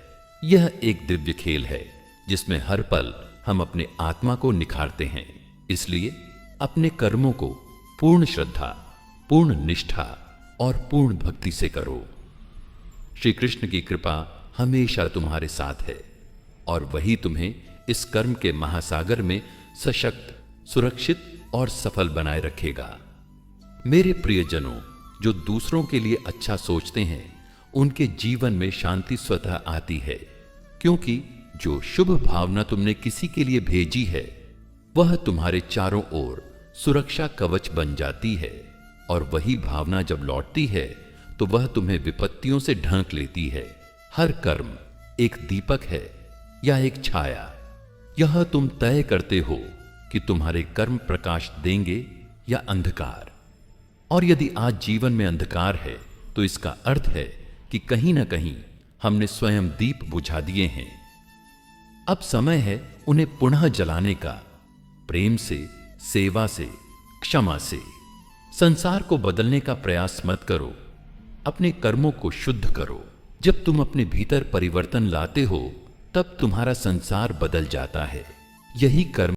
यह एक दिव्य खेल है जिसमें हर पल हम अपने आत्मा को निखारते हैं। इसलिए अपने कर्मों को पूर्ण श्रद्धा, पूर्ण निष्ठा और पूर्ण भक्ति से करो। श्री कृष्ण की कृपा हमेशा तुम्हारे साथ है और वही तुम्हें इस कर्म के महासागर में सशक्त, सुरक्षित और सफल बनाए रखेगा। मेरे प्रियजनों, जो दूसरों के लिए अच्छा सोचते हैं, उनके जीवन में शांति स्वतः आती है, क्योंकि जो शुभ भावना तुमने किसी के लिए भेजी है, वह तुम्हारे चारों ओर सुरक्षा कवच बन जाती है। और वही भावना जब लौटती है, तो वह तुम्हें विपत्तियों से ढांक लेती है। हर कर्म एक दीपक है या एक छाया। यह तुम तय करते हो कि तुम्हारे कर्म प्रकाश देंगे या अंधकार। और यदि आज जीवन में अंधकार है, तो इसका अर्थ है कि कहीं ना कहीं हमने स्वयं दीप बुझा दिए हैं। अब समय है उन्हें पुनः जलाने का, प्रेम से, सेवा से, क्षमा से। संसार को बदलने का प्रयास मत करो, अपने कर्मों को शुद्ध करो। जब तुम अपने भीतर परिवर्तन लाते हो तब तुम्हारा संसार बदल जाता है। यही कर्म